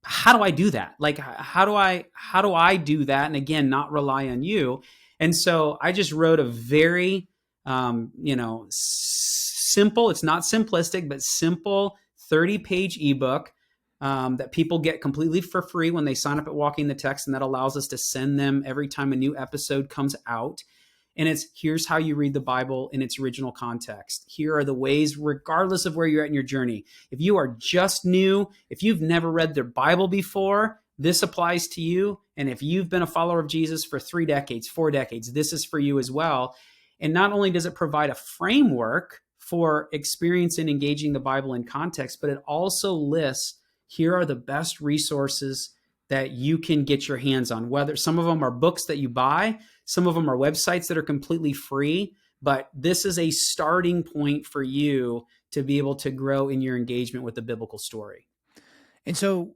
B: How do I do that? Like, how do I do that? And again, not rely on you. And so I just wrote a very, simple, it's not simplistic, but simple 30-page ebook that people get completely for free when they sign up at Walking the Text. And that allows us to send them every time a new episode comes out. And here's how you read the Bible in its original context. Here are the ways, regardless of where you're at in your journey. If you are just new, if you've never read the Bible before, this applies to you. And if you've been a follower of Jesus for 3 decades, 4 decades, this is for you as well. And not only does it provide a framework for experiencing and engaging the Bible in context, but it also lists, here are the best resources that you can get your hands on. Whether some of them are books that you buy, some of them are websites that are completely free, but this is a starting point for you to be able to grow in your engagement with the biblical story.
A: And so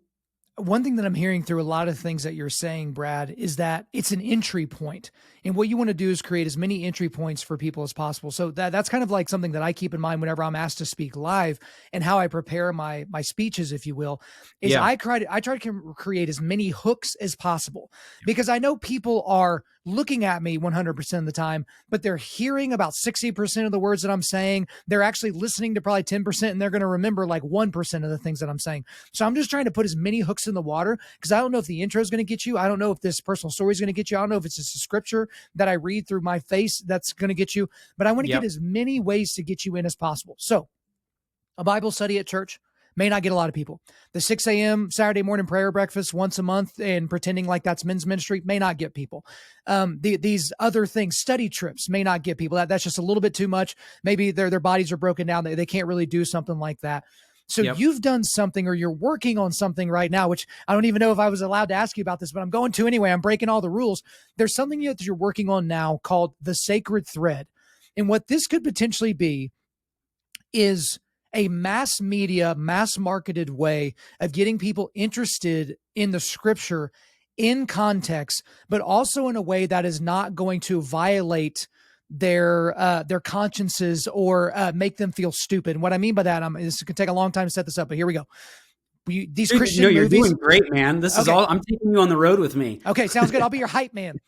A: one thing that I'm hearing through a lot of things that you're saying, Brad, is that it's an entry point. And what you want to do is create as many entry points for people as possible. So that's kind of like something that I keep in mind whenever I'm asked to speak live, and how I prepare my speeches, if you will, is
B: Yeah.
A: I try to create as many hooks as possible, because I know people are looking at me 100% of the time, but they're hearing about 60% of the words that I'm saying. They're actually listening to probably 10%, and they're going to remember like 1% of the things that I'm saying. So I'm just trying to put as many hooks in the water, because I don't know if the intro is going to get you. I don't know if this personal story is going to get you. I don't know if it's just a scripture that I read through my face that's going to get you, but I want to get as many ways to get you in as possible. So a Bible study at church may not get a lot of people. The 6 a.m. Saturday morning prayer breakfast once a month and pretending like that's men's ministry may not get people. These other things, study trips, may not get people. That's just a little bit too much. Maybe their bodies are broken down. They can't really do something like that. So you've done something, or you're working on something right now, which I don't even know if I was allowed to ask you about this, but I'm going to anyway. I'm breaking all the rules. There's something that you're working on now called the Sacred Thread. And what this could potentially be is a mass media, mass marketed way of getting people interested in the scripture in context, but also in a way that is not going to violate their consciences or make them feel stupid. And what I mean by that, this could take a long time to set this up, but here we go. These Christian movies,
B: you're doing great, man. This is all, I'm taking you on the road with me.
A: Okay, sounds good. I'll be your hype man.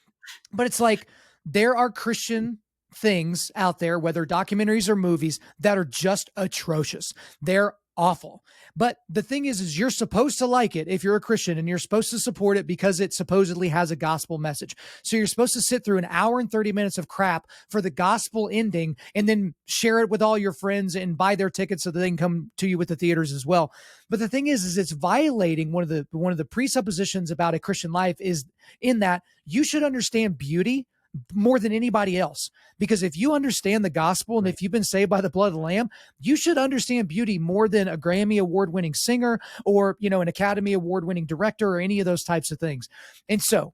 A: But it's like, there are Christian things out there, whether documentaries or movies, that are just atrocious. They're awful. But the thing is you're supposed to like it if you're a Christian, and you're supposed to support it because it supposedly has a gospel message. So you're supposed to sit through an hour and 30 minutes of crap for the gospel ending, and then share it with all your friends and buy their tickets so that they can come to you with the theaters as well. But the thing is it's violating one of the presuppositions about a Christian life, is in that you should understand beauty more than anybody else. Because if you understand the gospel, and if you've been saved by the blood of the Lamb, you should understand beauty more than a Grammy award-winning singer, or, an Academy award-winning director, or any of those types of things. And so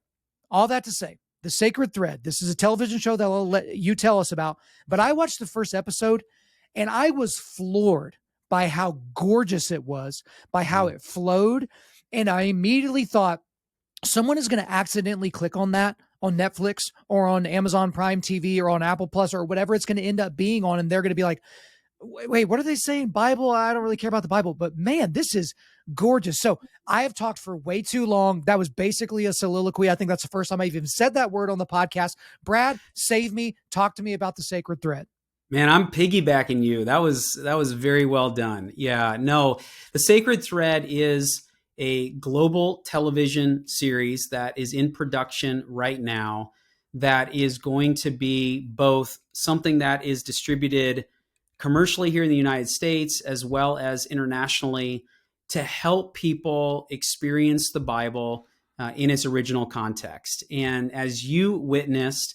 A: all that to say, The Sacred Thread. This is a television show that I'll let you tell us about. But I watched the first episode and I was floored by how gorgeous it was, by how it flowed. And I immediately thought, someone is going to accidentally click on that on Netflix or on Amazon Prime TV or on Apple Plus or whatever it's going to end up being on. And they're going to be like, wait, what are they saying? Bible? I don't really care about the Bible, but man, this is gorgeous. So I have talked for way too long. That was basically a soliloquy. I think that's the first time I've even said that word on the podcast. Brad, save me. Talk to me about the Sacred Thread.
B: Man, I'm piggybacking you. That was very well done. Yeah, no, the Sacred Thread is a global television series that is in production right now that is going to be both something that is distributed commercially here in the United States as well as internationally to help people experience the Bible in its original context. And as you witnessed,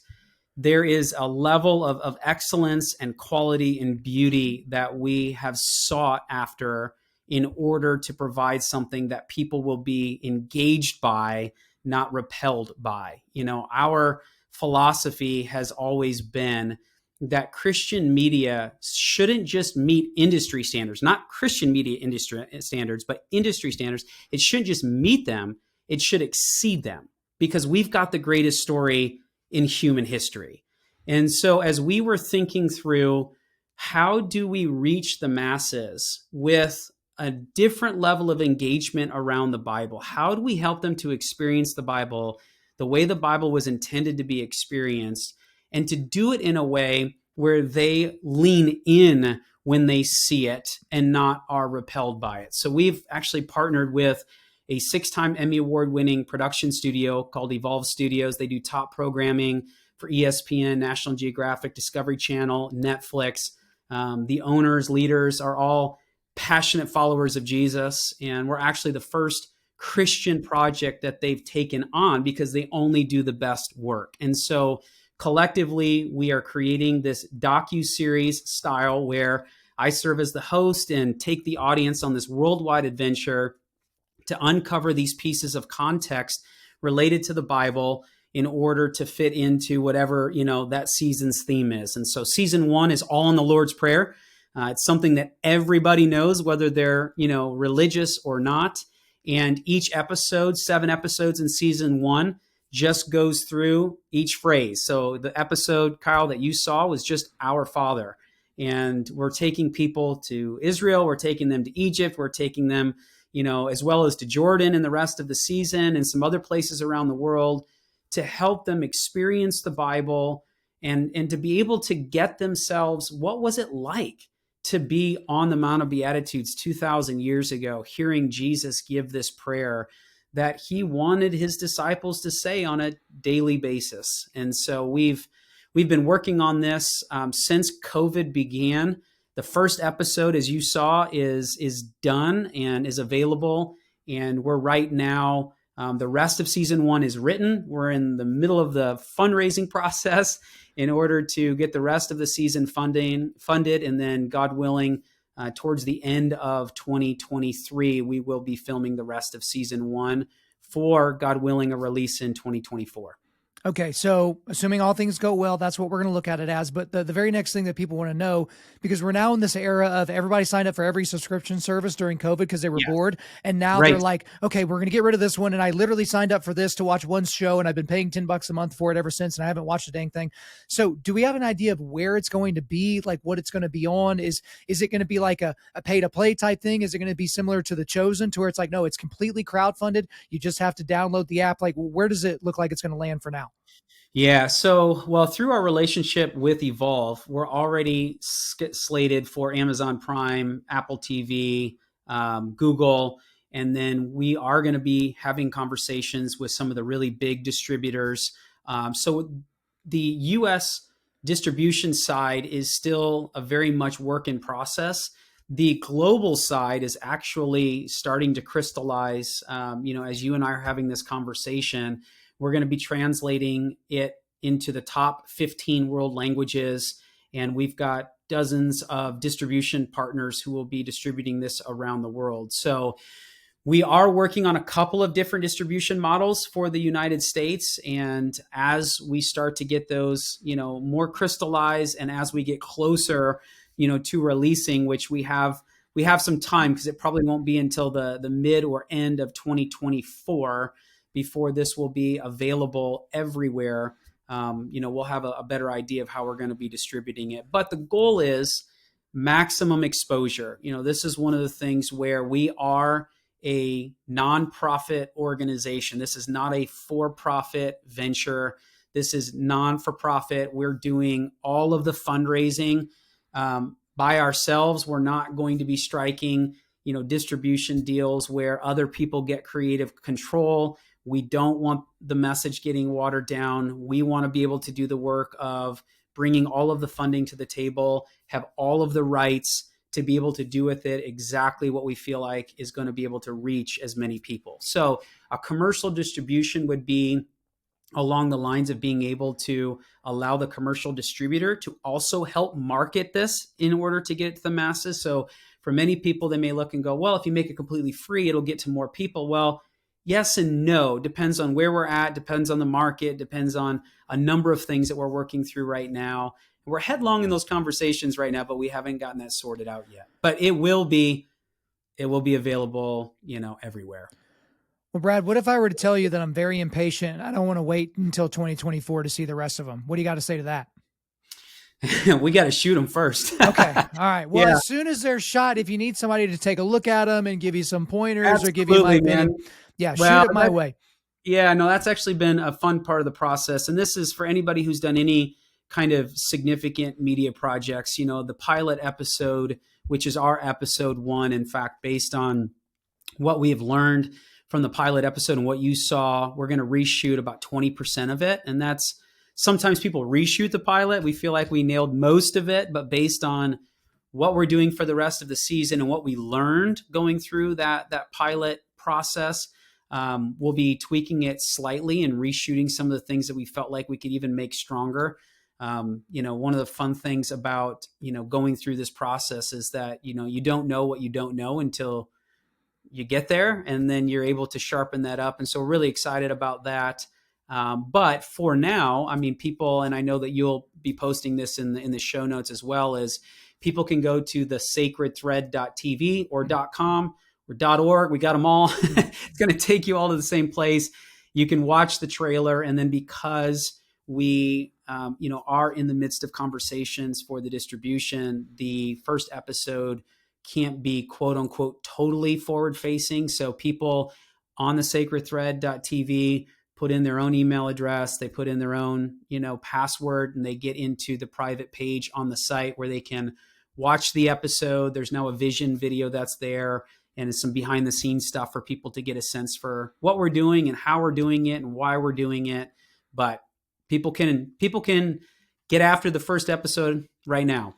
B: there is a level of excellence and quality and beauty that we have sought after in order to provide something that people will be engaged by, not repelled by. You know, our philosophy has always been that Christian media shouldn't just meet industry standards, not Christian media industry standards, but industry standards. It shouldn't just meet them, it should exceed them, because we've got the greatest story in human history. And so as we were thinking through how do we reach the masses with a different level of engagement around the Bible, how do we help them to experience the Bible the way the Bible was intended to be experienced, and to do it in a way where they lean in when they see it and not are repelled by it. So we've actually partnered with a 6-time Emmy Award winning production studio called Evolve Studios. They do top programming for ESPN, National Geographic, Discovery Channel, Netflix. The owners, leaders are all passionate followers of Jesus. And we're actually the first Christian project that they've taken on because they only do the best work. And so collectively, we are creating this docu-series style where I serve as the host and take the audience on this worldwide adventure to uncover these pieces of context related to the Bible in order to fit into whatever, you know, that season's theme is. And so season 1 is all in the Lord's Prayer. It's something that everybody knows, whether they're, you know, religious or not. And each episode, 7 episodes in season 1, just goes through each phrase. So the episode, Kyle, that you saw was just Our Father. And we're taking people to Israel. We're taking them to Egypt. We're taking them, you know, as well as to Jordan and the rest of the season and some other places around the world to help them experience the Bible and to be able to get themselves, what was it like to be on the Mount of Beatitudes 2,000 years ago, hearing Jesus give this prayer that he wanted his disciples to say on a daily basis. And so we've been working on this since COVID began. The first episode, as you saw, is done and is available. And we're right now, the rest of season 1 is written. We're in the middle of the fundraising process in order to get the rest of the season funded. And then, God willing, towards the end of 2023, we will be filming the rest of season 1 for, God willing, a release in 2024.
A: Okay, so assuming all things go well, that's what we're going to look at it as. But the very next thing that people want to know, because we're now in this era of everybody signed up for every subscription service during COVID because they were bored. And now they're like, okay, we're going to get rid of this one. And I literally signed up for this to watch one show, and I've been paying $10 a month for it ever since, and I haven't watched a dang thing. So do we have an idea of where it's going to be, like what it's going to be on? Is it going to be like a pay-to-play type thing? Is it going to be similar to The Chosen, to where it's like, no, it's completely crowdfunded, you just have to download the app? Like, where does it look like it's going to land for now?
B: Yeah. So, well, through our relationship with Evolve, we're already slated for Amazon Prime, Apple TV, Google, and then we are going to be having conversations with some of the really big distributors. So the U.S. distribution side is still a very much work in process. The global side is actually starting to crystallize. As you and I are having this conversation, we're going to be translating it into the top 15 world languages. And we've got dozens of distribution partners who will be distributing this around the world. So We are working on a couple of different distribution models for the United States. And as we start to get those, more crystallized, and as we get closer, to releasing, which we have some time, because it probably won't be until the mid or end of 2024 before this will be available everywhere. We'll have a better idea of how we're going to be distributing it. But the goal is maximum exposure. This is one of the things where we are a nonprofit organization. This is not a for-profit venture. This is non-for-profit. We're doing all of the fundraising by ourselves. We're not going to be striking, distribution deals where other people get creative control. We don't want the message getting watered down. We want to be able to do the work of bringing all of the funding to the table, have all of the rights to be able to do with it exactly what we feel like is going to be able to reach as many people. So a commercial distribution would be along the lines of being able to allow the commercial distributor to also help market this in order to get it to the masses. So for many people, they may look and go, well, if you make it completely free, it'll get to more people. Well, yes and no. Depends on where we're at, depends on the market, depends on a number of things that we're working through right now. We're headlong in those conversations right now, but we haven't gotten that sorted out yet. But it will be available, everywhere.
A: Well, Brad, what if I were to tell you that I'm very impatient? I don't want to wait until 2024 to see the rest of them. What do you got to say to that?
B: We got to shoot them first.
A: Okay. All right. Well,
B: Yeah.
A: As soon as they're shot, if you need somebody to take a look at them and give you some pointers
B: Absolutely,
A: or give you my opinion,
B: man.
A: shoot it my way.
B: Yeah, no, that's actually been a fun part of the process. And this is for anybody who's done any kind of significant media projects. The pilot episode, which is our episode 1, in fact, based on what we have learned from the pilot episode and what you saw, we're going to reshoot about 20% of it. And that's, sometimes people reshoot the pilot. We feel like we nailed most of it, but based on what we're doing for the rest of the season and what we learned going through that pilot process, we'll be tweaking it slightly and reshooting some of the things that we felt like we could even make stronger. One of the fun things about, going through this process is that, you don't know what you don't know until you get there, and then you're able to sharpen that up. And so we're really excited about that. But for now, people, and I know that you'll be posting this in the show notes as well, as people can go to the sacredthread.tv or .com or .org. We got them all. It's going to take you all to the same place. You can watch the trailer, and then because we, are in the midst of conversations for the distribution, the first episode can't be quote unquote totally forward facing. So people on the sacredthread.tv put in their own email address, they put in their own, password, and they get into the private page on the site where they can watch the episode. There's now a vision video that's there, and some behind the scenes stuff for people to get a sense for what we're doing and how we're doing it and why we're doing it. But people can get after the first episode right now.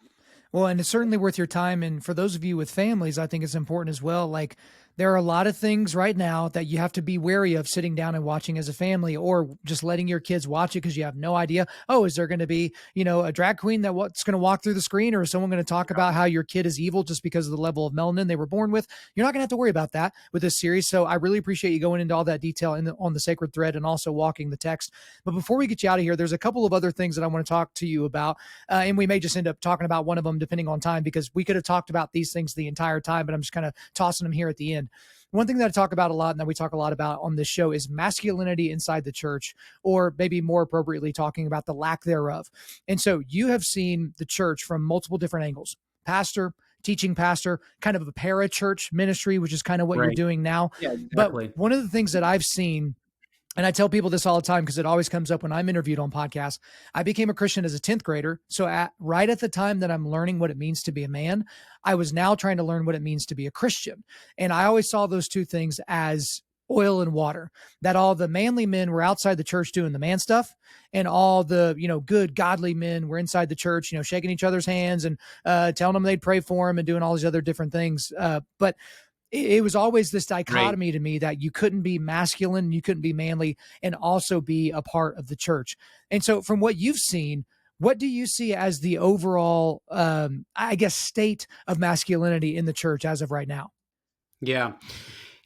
A: Well, and it's certainly worth your time. And for those of you with families, I think it's important as well. Like, there are a lot of things right now that you have to be wary of sitting down and watching as a family, or just letting your kids watch it because you have no idea. Oh, is there going to be, a drag queen what's going to walk through the screen, or is someone going to talk about how your kid is evil just because of the level of melanin they were born with? You're not going to have to worry about that with this series. So I really appreciate you going into all that detail on the Sacred Thread and also walking the text. But before we get you out of here, there's a couple of other things that I want to talk to you about. And we may just end up talking about one of them depending on time, because we could have talked about these things the entire time, but I'm just kind of tossing them here at the end. One thing that I talk about a lot and that we talk a lot about on this show is masculinity inside the church, or maybe more appropriately talking about the lack thereof. And so you have seen the church from multiple different angles: pastor, teaching pastor, kind of a para-church ministry, which is kind of what you're doing now.
B: Yeah, exactly.
A: But one of the things that I've seen, and I tell people this all the time because it always comes up when I'm interviewed on podcasts, I became a Christian as a 10th grader. So right at the time that I'm learning what it means to be a man, I was now trying to learn what it means to be a Christian. And I always saw those two things as oil and water, that all the manly men were outside the church doing the man stuff, and all the, good godly men were inside the church, shaking each other's hands and telling them they'd pray for them and doing all these other different things. But it was always this dichotomy to me that you couldn't be masculine, you couldn't be manly, and also be a part of the church. And so from what you've seen, what do you see as the overall, state of masculinity in the church as of right now?
B: Yeah.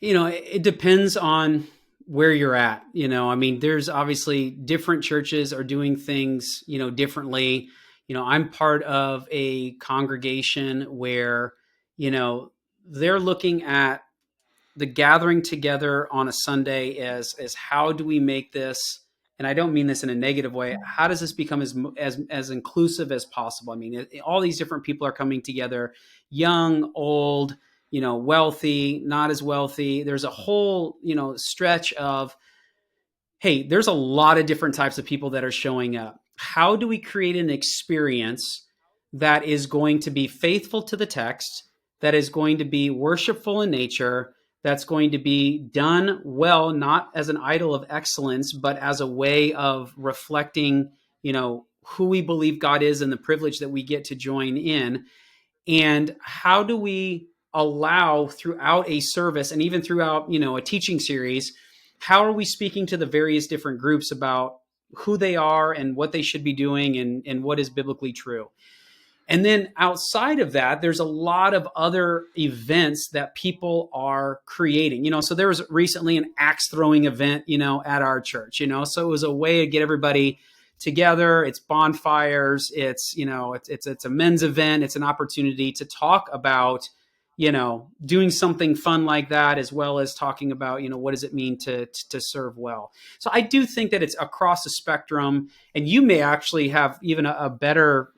B: It depends on where you're at. I mean, there's obviously different churches are doing things, differently. I'm part of a congregation where, you know, they're looking at the gathering together on a Sunday as how do we make this, and I don't mean this in a negative way, how does this become as inclusive as possible? I mean, all these different people are coming together, young, old, wealthy, not as wealthy. There's a whole, stretch of, hey, there's a lot of different types of people that are showing up. How do we create an experience that is going to be faithful to the text, that is going to be worshipful in nature, that's going to be done well, not as an idol of excellence, but as a way of reflecting, who we believe God is and the privilege that we get to join in? And how do we allow throughout a service and even throughout a teaching series, how are we speaking to the various different groups about who they are and what they should be doing and what is biblically true? And then outside of that, there's a lot of other events that people are creating. So there was recently an axe throwing event, at our church, so it was a way to get everybody together. It's bonfires. It's a men's event. It's an opportunity to talk about, doing something fun like that, as well as talking about, what does it mean to serve well. So I do think that it's across the spectrum, and you may actually have even a better,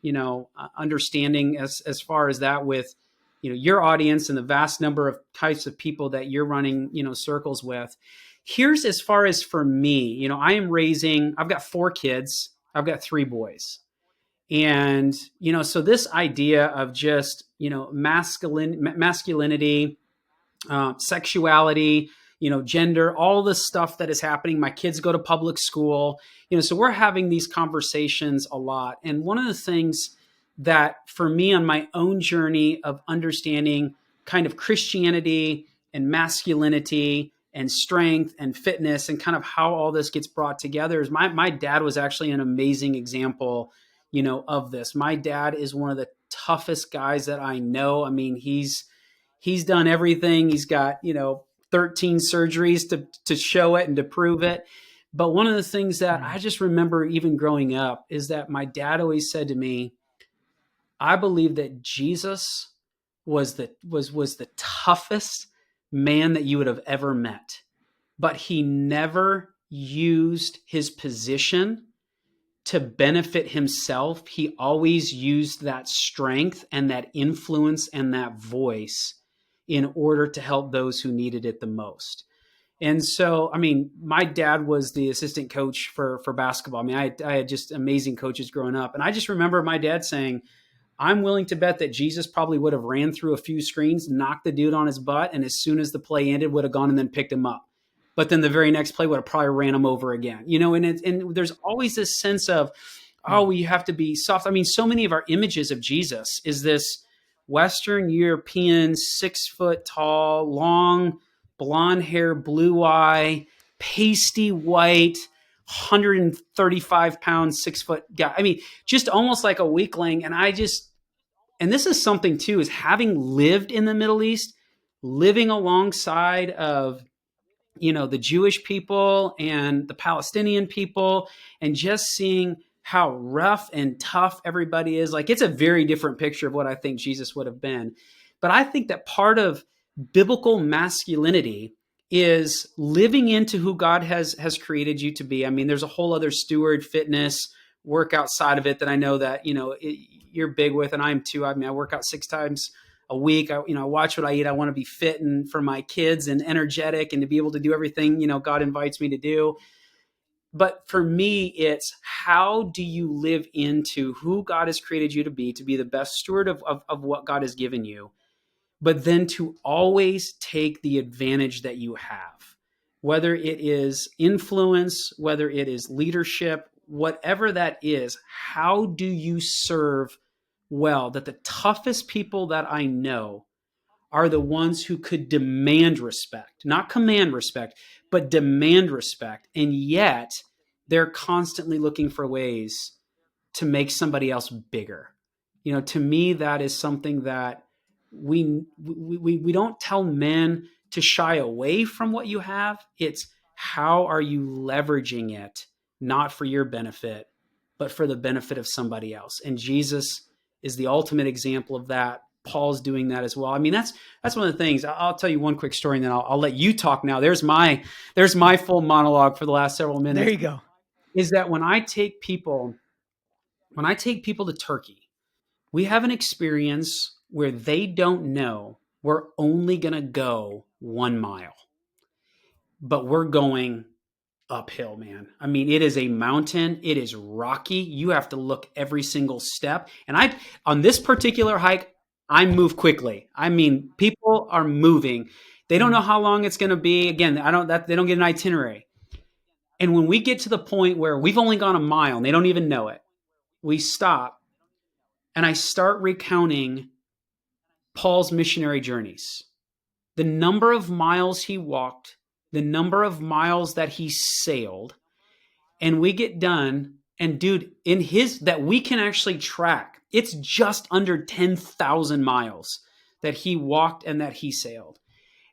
B: understanding as far as that with, your audience and the vast number of types of people that you're running, circles with. Here's as far as for me, I've got 4 kids. I've got 3 boys. And, so this idea of just, masculinity, sexuality, gender, all the stuff that is happening. My kids go to public school, so we're having these conversations a lot. And one of the things that for me on my own journey of understanding kind of Christianity and masculinity and strength and fitness and kind of how all this gets brought together is my dad was actually an amazing example, of this. My dad is one of the toughest guys that I know. I mean, he's done everything. He's got, 13 surgeries to show it and to prove it. But one of the things that I just remember even growing up is that my dad always said to me, I believe that Jesus was the toughest man that you would have ever met, but he never used his position to benefit himself. He always used that strength and that influence and that voice in order to help those who needed it the most. And so, I mean, my dad was the assistant coach for basketball. I mean, I had just amazing coaches growing up. And I just remember my dad saying, I'm willing to bet that Jesus probably would have ran through a few screens, knocked the dude on his butt, and as soon as the play ended, would have gone and then picked him up. But then the very next play would have probably ran him over again. And there's always this sense of, oh, we have to be soft. I mean, so many of our images of Jesus is this Western European, 6 foot tall, long, blonde hair, blue eye, pasty white, 135 pounds, 6 foot guy. I mean, just almost like a weakling. And this is something too, is having lived in the Middle East, living alongside of, the Jewish people and the Palestinian people, and just seeing how rough and tough everybody is. Like, it's a very different picture of what I think Jesus would have been. But I think that part of biblical masculinity is living into who God has created you to be. I mean, there's a whole other steward fitness work outside of it that I know that, you're big with, and I am too. I mean, I work out 6 times a week. I watch what I eat. I want to be fit and for my kids and energetic and to be able to do everything, God invites me to do. But for me, it's how do you live into who God has created you to be the best steward of what God has given you, but then to always take the advantage that you have, whether it is influence, whether it is leadership, whatever that is. How do you serve well? That the toughest people that I know are the ones who could demand respect, not command respect, but demand respect. And yet they're constantly looking for ways to make somebody else bigger. To me, that is something that we don't tell men to shy away from what you have. It's how are you leveraging it, not for your benefit, but for the benefit of somebody else. And Jesus is the ultimate example of that. Paul's doing that as well. I mean, that's one of the things. I'll tell you one quick story, and then I'll let you talk now. There's my full monologue for the last several minutes.
A: There you go.
B: Is that when I take people to Turkey, we have an experience where they don't know we're only going to go 1 mile, but we're going uphill, man. I mean, it is a mountain. It is rocky. You have to look every single step. And on this particular hike, I move quickly. I mean, people are moving. They don't know how long it's going to be. Again, they don't get an itinerary. And when we get to the point where we've only gone 1 mile and they don't even know it, we stop and I start recounting Paul's missionary journeys, the number of miles he walked, the number of miles that he sailed, and we get done. And dude, that we can actually track, it's just under 10,000 miles that he walked and that he sailed.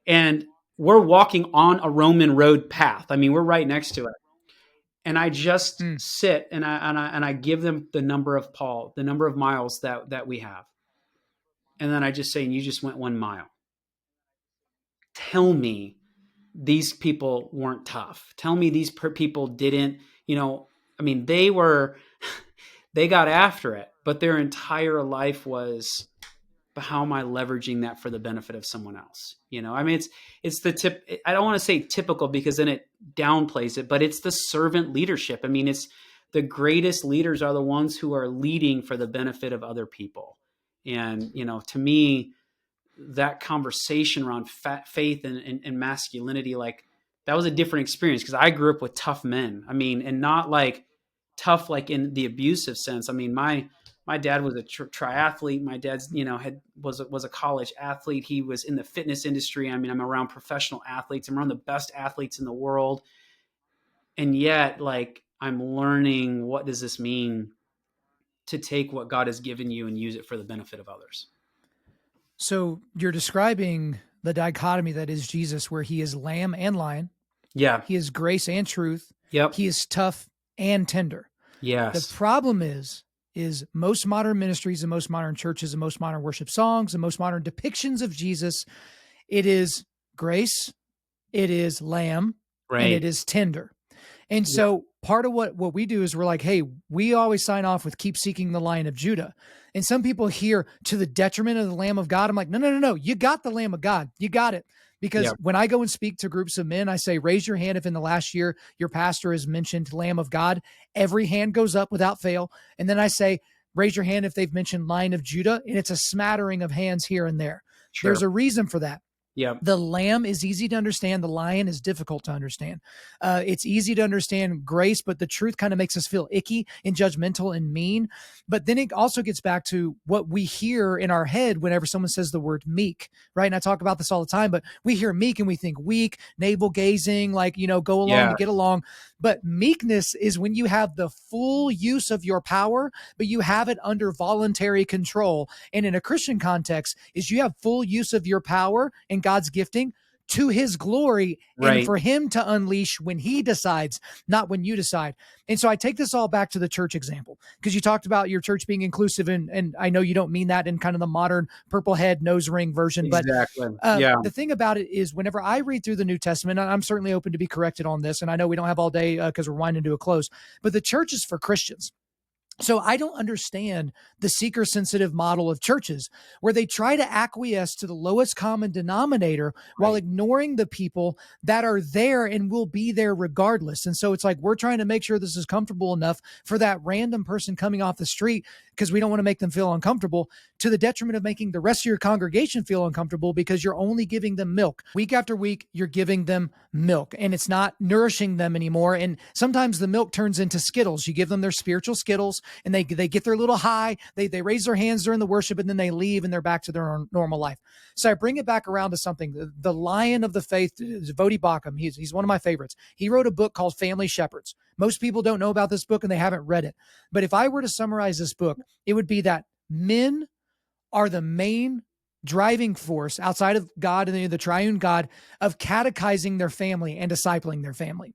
B: And we're walking on a Roman road path. I mean, we're right next to it. And I just sit and I give them the number of miles that we have. And then I just say, and you just went 1 mile. Tell me these people weren't tough. Tell me these people didn't, I mean, they got after it, but their entire life was, but how am I leveraging that for the benefit of someone else? I mean, it's the tip. I don't want to say typical because then it downplays it, but it's the servant leadership. I mean, it's the greatest leaders are the ones who are leading for the benefit of other people. And, to me, that conversation around faith and masculinity, like that was a different experience because I grew up with tough men. I mean, and not like tough, like in the abusive sense. I mean, my dad was a triathlete. My dad's, was a college athlete. He was in the fitness industry. I mean, I'm around professional athletes. I'm around the best athletes in the world. And yet, like, I'm learning, what does this mean to take what God has given you and use it for the benefit of others?
A: So you're describing the dichotomy that is Jesus, where he is lamb and lion.
B: Yeah.
A: He is grace and truth.
B: Yep.
A: He is tough and tender.
B: Yes.
A: The problem is most modern ministries and most modern churches and most modern worship songs and most modern depictions of Jesus, it is grace, it is lamb,
B: right,
A: and it is tender. And so part of what we do is we're like, hey, we always sign off with keep seeking the Lion of Judah. And some people hear to the detriment of the Lamb of God. I'm like, no. You got the Lamb of God. You got it. Because when I go and speak to groups of men, I say, raise your hand if in the last year your pastor has mentioned Lamb of God. Every hand goes up without fail. And then I say, raise your hand if they've mentioned Lion of Judah. And it's a smattering of hands here and there. Sure. There's a reason for that.
B: Yeah.
A: The lamb is easy to understand. The lion is difficult to understand. It's easy to understand grace, but the truth kind of makes us feel icky and judgmental and mean. But then it also gets back to what we hear in our head whenever someone says the word meek, right? And I talk about this all the time, but we hear meek and we think weak, navel gazing, like, go along to get along. But meekness is when you have the full use of your power, but you have it under voluntary control. And in a Christian context is you have full use of your power and God's gifting to his glory and for him to unleash when he decides, not when you decide. And so I take this all back to the church example, because you talked about your church being inclusive. And I know you don't mean that in kind of the modern purple head nose ring version,
B: exactly.
A: But the thing about it is whenever I read through the New Testament, and I'm certainly open to be corrected on this, and I know we don't have all day because we're winding to a close, but the church is for Christians. So I don't understand the seeker-sensitive model of churches where they try to acquiesce to the lowest common denominator while ignoring the people that are there and will be there regardless. And so it's like we're trying to make sure this is comfortable enough for that random person coming off the street because we don't want to make them feel uncomfortable, to the detriment of making the rest of your congregation feel uncomfortable because you're only giving them milk. Week after week, you're giving them milk and it's not nourishing them anymore. And sometimes the milk turns into Skittles. You give them their spiritual Skittles and they get their little high. They raise their hands during the worship and then they leave and they're back to their normal life. So I bring it back around to something. The lion of the faith, Vodi Bakum, he's one of my favorites. He wrote a book called Family Shepherds. Most people don't know about this book and they haven't read it. But if I were to summarize this book, it would be that men are the main driving force outside of God and the triune God of catechizing their family and discipling their family.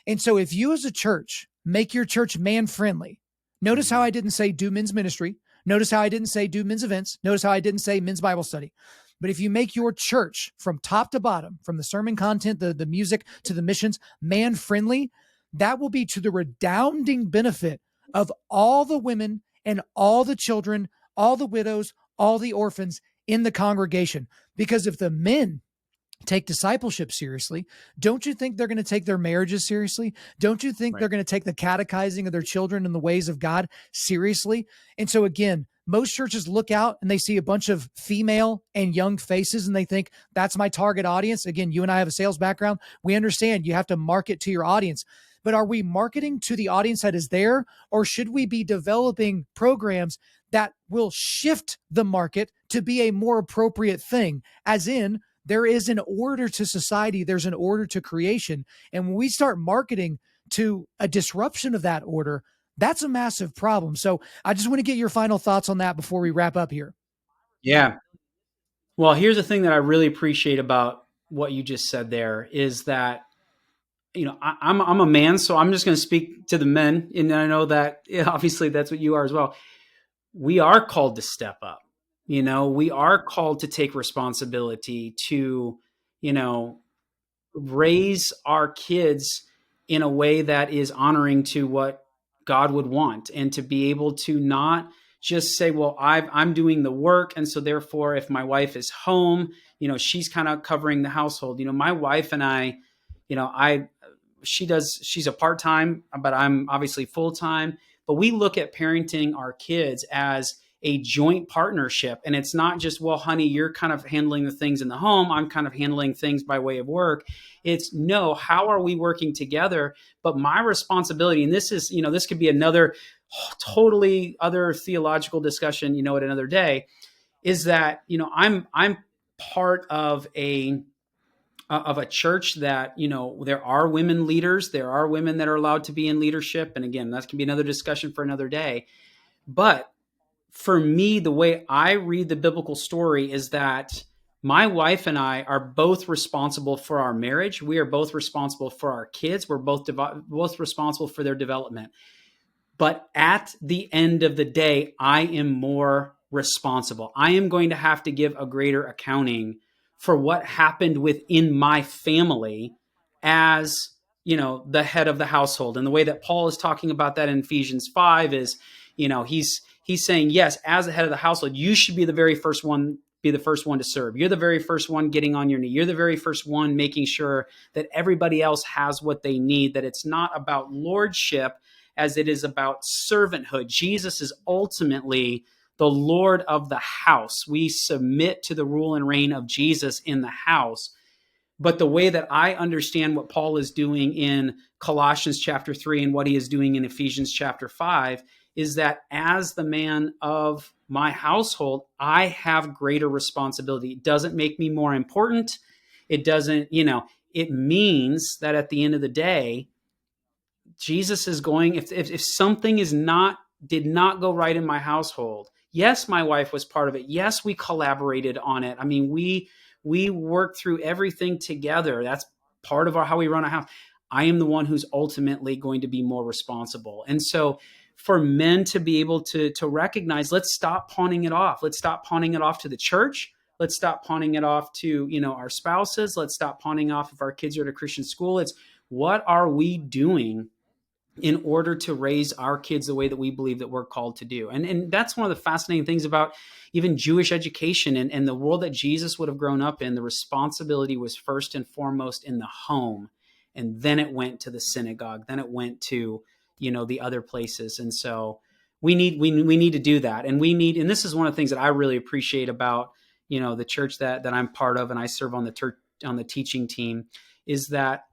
A: And so if you as a church make your church man friendly, notice how I didn't say do men's ministry. Notice how I didn't say do men's events. Notice how I didn't say men's Bible study. But if you make your church from top to bottom, from the sermon content, the music to the missions, man friendly, that will be to the redounding benefit of all the women and all the children, all the widows, all the orphans in the congregation. Because if the men take discipleship seriously, don't you think they're going to take their marriages seriously? Don't you think they're going to take the catechizing of their children in the ways of God seriously? And so again, most churches look out and they see a bunch of female and young faces and they think that's my target audience. Again, you and I have a sales background. We understand you have to market to your audience, but are we marketing to the audience that is there, or should we be developing programs that will shift the market to be a more appropriate thing? As in, there is an order to society. There's an order to creation. And when we start marketing to a disruption of that order, that's a massive problem. So I just want to get your final thoughts on that before we wrap up here.
B: Yeah. Well, here's the thing that I really appreciate about what you just said there is that, I'm a man, so I'm just going to speak to the men. And I know that obviously that's what you are as well. We are called to step up. We are called to take responsibility to, raise our kids in a way that is honoring to what God would want, and to be able to not just say, well, I'm doing the work. And so therefore, if my wife is home, she's kind of covering the household. My wife and I, she's a part-time, but I'm obviously full-time, but we look at parenting our kids as a joint partnership. And it's not just, well, honey, you're kind of handling the things in the home, I'm kind of handling things by way of work. It's no, how are we working together? But my responsibility, and this is, this could be another totally other theological discussion, at another day, is that, I'm part of a church that, there are women leaders, there are women that are allowed to be in leadership. And again, that can be another discussion for another day. But for me, the way I read the biblical story is that my wife and I are both responsible for our marriage. We are both responsible for our kids. We're both responsible for their development. But at the end of the day, I am more responsible. I am going to have to give a greater accounting for what happened within my family as, the head of the household. And the way that Paul is talking about that in Ephesians 5 is, he's saying, yes, as the head of the household, you should be the very first one, to serve. You're the very first one getting on your knee. You're the very first one making sure that everybody else has what they need, that it's not about lordship as it is about servanthood. Jesus is ultimately the Lord of the house. We submit to the rule and reign of Jesus in the house. But the way that I understand what Paul is doing in Colossians chapter 3 and what he is doing in Ephesians chapter 5 is that as the man of my household, I have greater responsibility. It doesn't make me more important. It doesn't, it means that at the end of the day, Jesus is going, if something did not go right in my household, yes, my wife was part of it. Yes, we collaborated on it. I mean, we worked through everything together. That's part of how we run a house. I am the one who's ultimately going to be more responsible. And so for men to be able to recognize, let's stop pawning it off. Let's stop pawning it off to the church. Let's stop pawning it off to, our spouses. Let's stop pawning off if our kids are at a Christian school. It's what are we doing in order to raise our kids the way that we believe that we're called to do. And that's one of the fascinating things about even Jewish education and the world that Jesus would have grown up in. The responsibility was first and foremost in the home. And then it went to the synagogue. Then it went to, the other places. And so we need to do that. And and this is one of the things that I really appreciate about, the church that I'm part of, and I serve on the teaching team, is that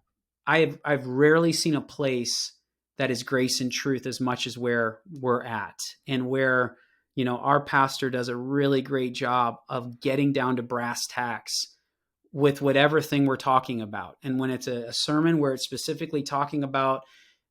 B: I've rarely seen a place that is grace and truth as much as where we're at, and where, our pastor does a really great job of getting down to brass tacks with whatever thing we're talking about. And when it's a sermon where it's specifically talking about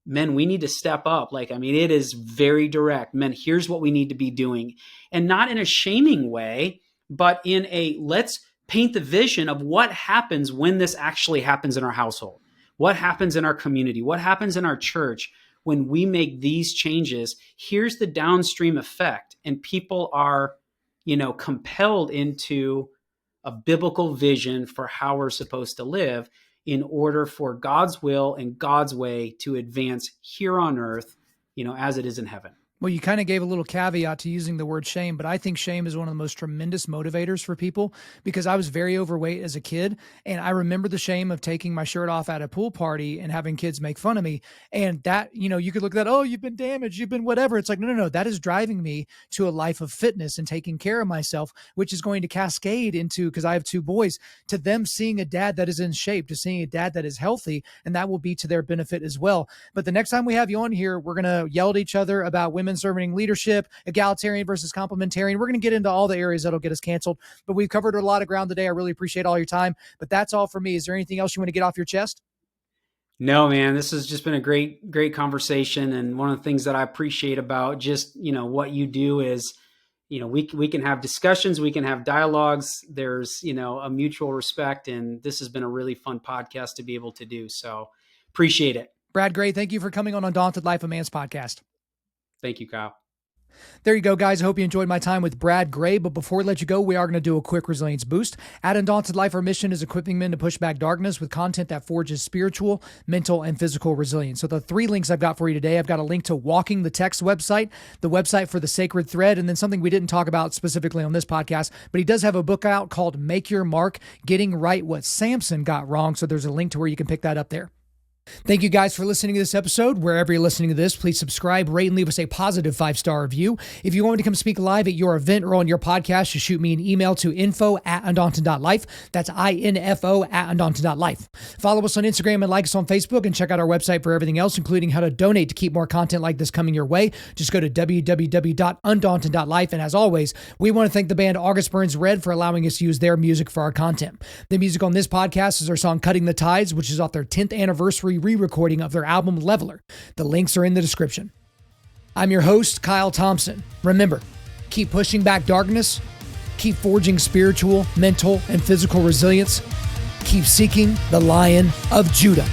B: men, we need to step up. It is very direct. Men, here's what we need to be doing, and not in a shaming way, but in a let's paint the vision of what happens when this actually happens in our household, what happens in our community, what happens in our church when we make these changes. Here's the downstream effect, and people are, compelled into a biblical vision for how we're supposed to live in order for God's will and God's way to advance here on earth, as it is in heaven.
A: Well, you kind of gave a little caveat to using the word shame, but I think shame is one of the most tremendous motivators for people, because I was very overweight as a kid. And I remember the shame of taking my shirt off at a pool party and having kids make fun of me. And that, you could look at that, oh, you've been damaged, you've been whatever. It's like, no, that is driving me to a life of fitness and taking care of myself, which is going to cascade into, because I have 2 boys, to them seeing a dad that is in shape, to seeing a dad that is healthy, and that will be to their benefit as well. But the next time we have you on here, we're going to yell at each other about women serving leadership, egalitarian versus complementarian. We're going to get into all the areas that'll get us canceled, but we've covered a lot of ground today. I really appreciate all your time, but that's all for me. Is there anything else you want to get off your chest?
B: No, man, this has just been a great conversation. And one of the things that I appreciate about just, what you do is, we can have discussions, we can have dialogues. There's, a mutual respect. And this has been a really fun podcast to be able to do. So appreciate it.
A: Brad Gray, thank you for coming on Undaunted.Life, a Man's podcast.
B: Thank you, Kyle.
A: There you go, guys. I hope you enjoyed my time with Brad Gray. But before we let you go, we are going to do a quick resilience boost. At Undaunted.Life, our mission is equipping men to push back darkness with content that forges spiritual, mental, and physical resilience. So the 3 links I've got for you today, I've got a link to Walking the Text website, the website for the Sacred Thread, and then something we didn't talk about specifically on this podcast, but he does have a book out called Make Your Mark, Getting Right What Samson Got Wrong. So there's a link to where you can pick that up there. Thank you guys for listening to this episode. Wherever you're listening to this, please subscribe, rate, and leave us a positive 5-star review. If you want me to come speak live at your event or on your podcast, just shoot me an email to info@undaunted.life. That's info@undaunted.life. Follow us on Instagram and like us on Facebook, and check out our website for everything else, including how to donate to keep more content like this coming your way. Just go to www.undaunted.life. And as always, we want to thank the band August Burns Red for allowing us to use their music for our content. The music on this podcast is our song Cutting the Tides, which is off their 10th anniversary re-recording of their album Leveler. The links are in the description. I'm your host, Kyle Thompson. Remember, keep pushing back darkness, keep forging spiritual, mental, and physical resilience, keep seeking the Lion of Judah.